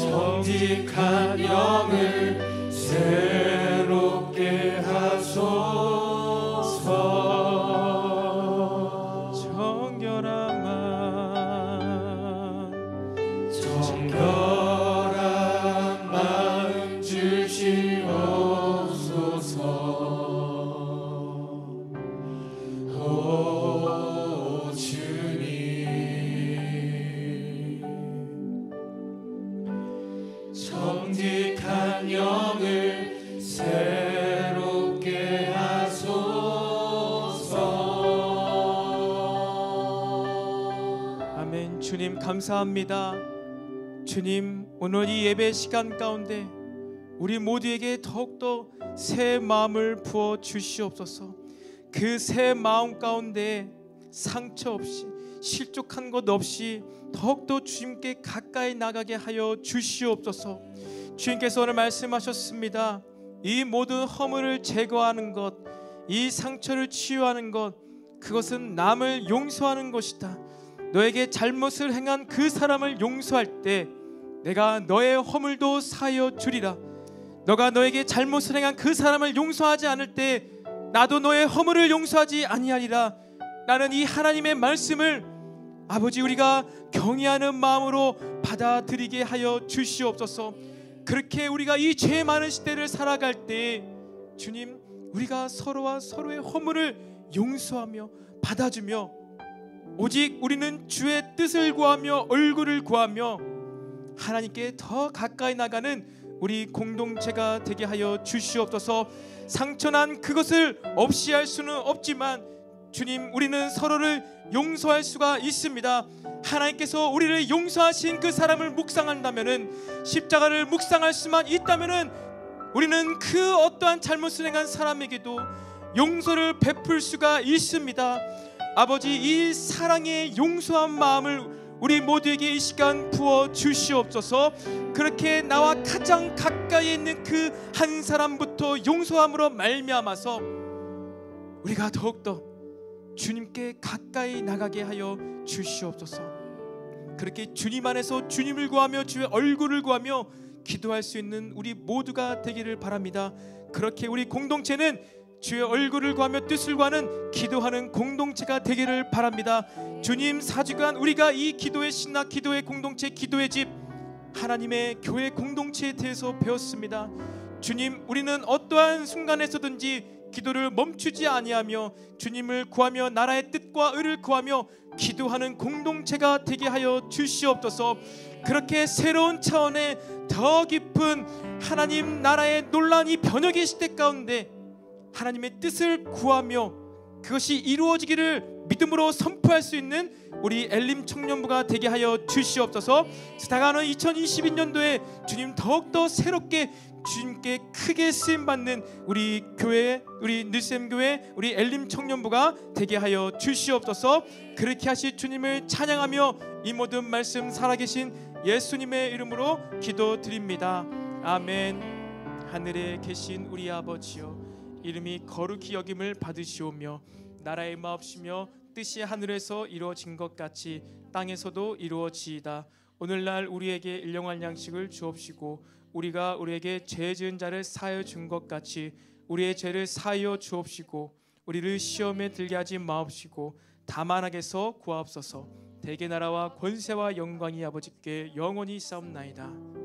정직한 영을 새롭게 하소서. 정결한 마음 주시옵소서. 오 주님, 정직한 영을 새롭게 하소서. 아멘. 주님 감사합니다. 주님, 오늘 이 예배 시간 가운데 우리 모두에게 더욱더 새 마음을 부어 주시옵소서. 그 새 마음 가운데 상처 없이 실족한 것 없이 더욱더 주님께 가까이 나가게 하여 주시옵소서. 주님께서 오늘 말씀하셨습니다. 이 모든 허물을 제거하는 것, 이 상처를 치유하는 것, 그것은 남을 용서하는 것이다. 너에게 잘못을 행한 그 사람을 용서할 때 내가 너의 허물도 사하여 주리라. 너가 너에게 잘못을 행한 그 사람을 용서하지 않을 때 나도 너의 허물을 용서하지 아니하리라. 나는 이 하나님의 말씀을 아버지 우리가 경외하는 마음으로 받아들이게 하여 주시옵소서. 그렇게 우리가 이 죄 많은 시대를 살아갈 때 주님, 우리가 서로와 서로의 허물을 용서하며 받아주며 오직 우리는 주의 뜻을 구하며 얼굴을 구하며 하나님께 더 가까이 나가는 우리 공동체가 되게 하여 주시옵소서. 상처난 그것을 없이 할 수는 없지만 주님, 우리는 서로를 용서할 수가 있습니다. 하나님께서 우리를 용서하신 그 사람을 묵상한다면은, 십자가를 묵상할 수만 있다면은 우리는 그 어떠한 잘못을 행한 사람에게도 용서를 베풀 수가 있습니다. 아버지, 이 사랑의 용서한 마음을 우리 모두에게 이 시간 부어 주시옵소서. 그렇게 나와 가장 가까이 있는 그 한 사람부터 용서함으로 말미암아서 우리가 더욱더 주님께 가까이 나가게 하여 주시옵소서. 그렇게 주님 안에서 주님을 구하며 주의 얼굴을 구하며 기도할 수 있는 우리 모두가 되기를 바랍니다. 그렇게 우리 공동체는 주의 얼굴을 구하며 뜻을 구하는 기도하는 공동체가 되기를 바랍니다. 주님, 4주간 우리가 이 기도의 신학, 기도의 공동체, 기도의 집, 하나님의 교회 공동체에 대해서 배웠습니다. 주님, 우리는 어떠한 순간에서든지 기도를 멈추지 아니하며 주님을 구하며 나라의 뜻과 의를 구하며 기도하는 공동체가 되게 하여 주시옵소서. 그렇게 새로운 차원의 더 깊은 하나님 나라의 논란이 변혁의 시대 가운데 하나님의 뜻을 구하며 그것이 이루어지기를 믿음으로 선포할 수 있는 우리 엘림 청년부가 되게 하여 주시옵소서. 다가오는 2022년도에 주님 더욱더 새롭게 주님께 크게 쓰임받는 우리 교회, 우리 느셈교회, 우리 엘림 청년부가 되게 하여 주시옵소서. 그렇게 하실 주님을 찬양하며 이 모든 말씀 살아계신 예수님의 이름으로 기도드립니다. 아멘. 하늘에 계신 우리 아버지여, 이름이 거룩히 여김을 받으시오며 나라의 마옵시며 뜻이 하늘에서 이루어진 것 같이 땅에서도 이루어지이다. 오늘날 우리에게 일용할 양식을 주옵시고 우리가 우리에게 죄 지은 자를 사하여 준 것 같이 우리의 죄를 사하여 주옵시고 우리를 시험에 들게 하지 마옵시고 다만 악에서 구하옵소서. 대개 나라와 권세와 영광이 아버지께 영원히 있사옵나이다.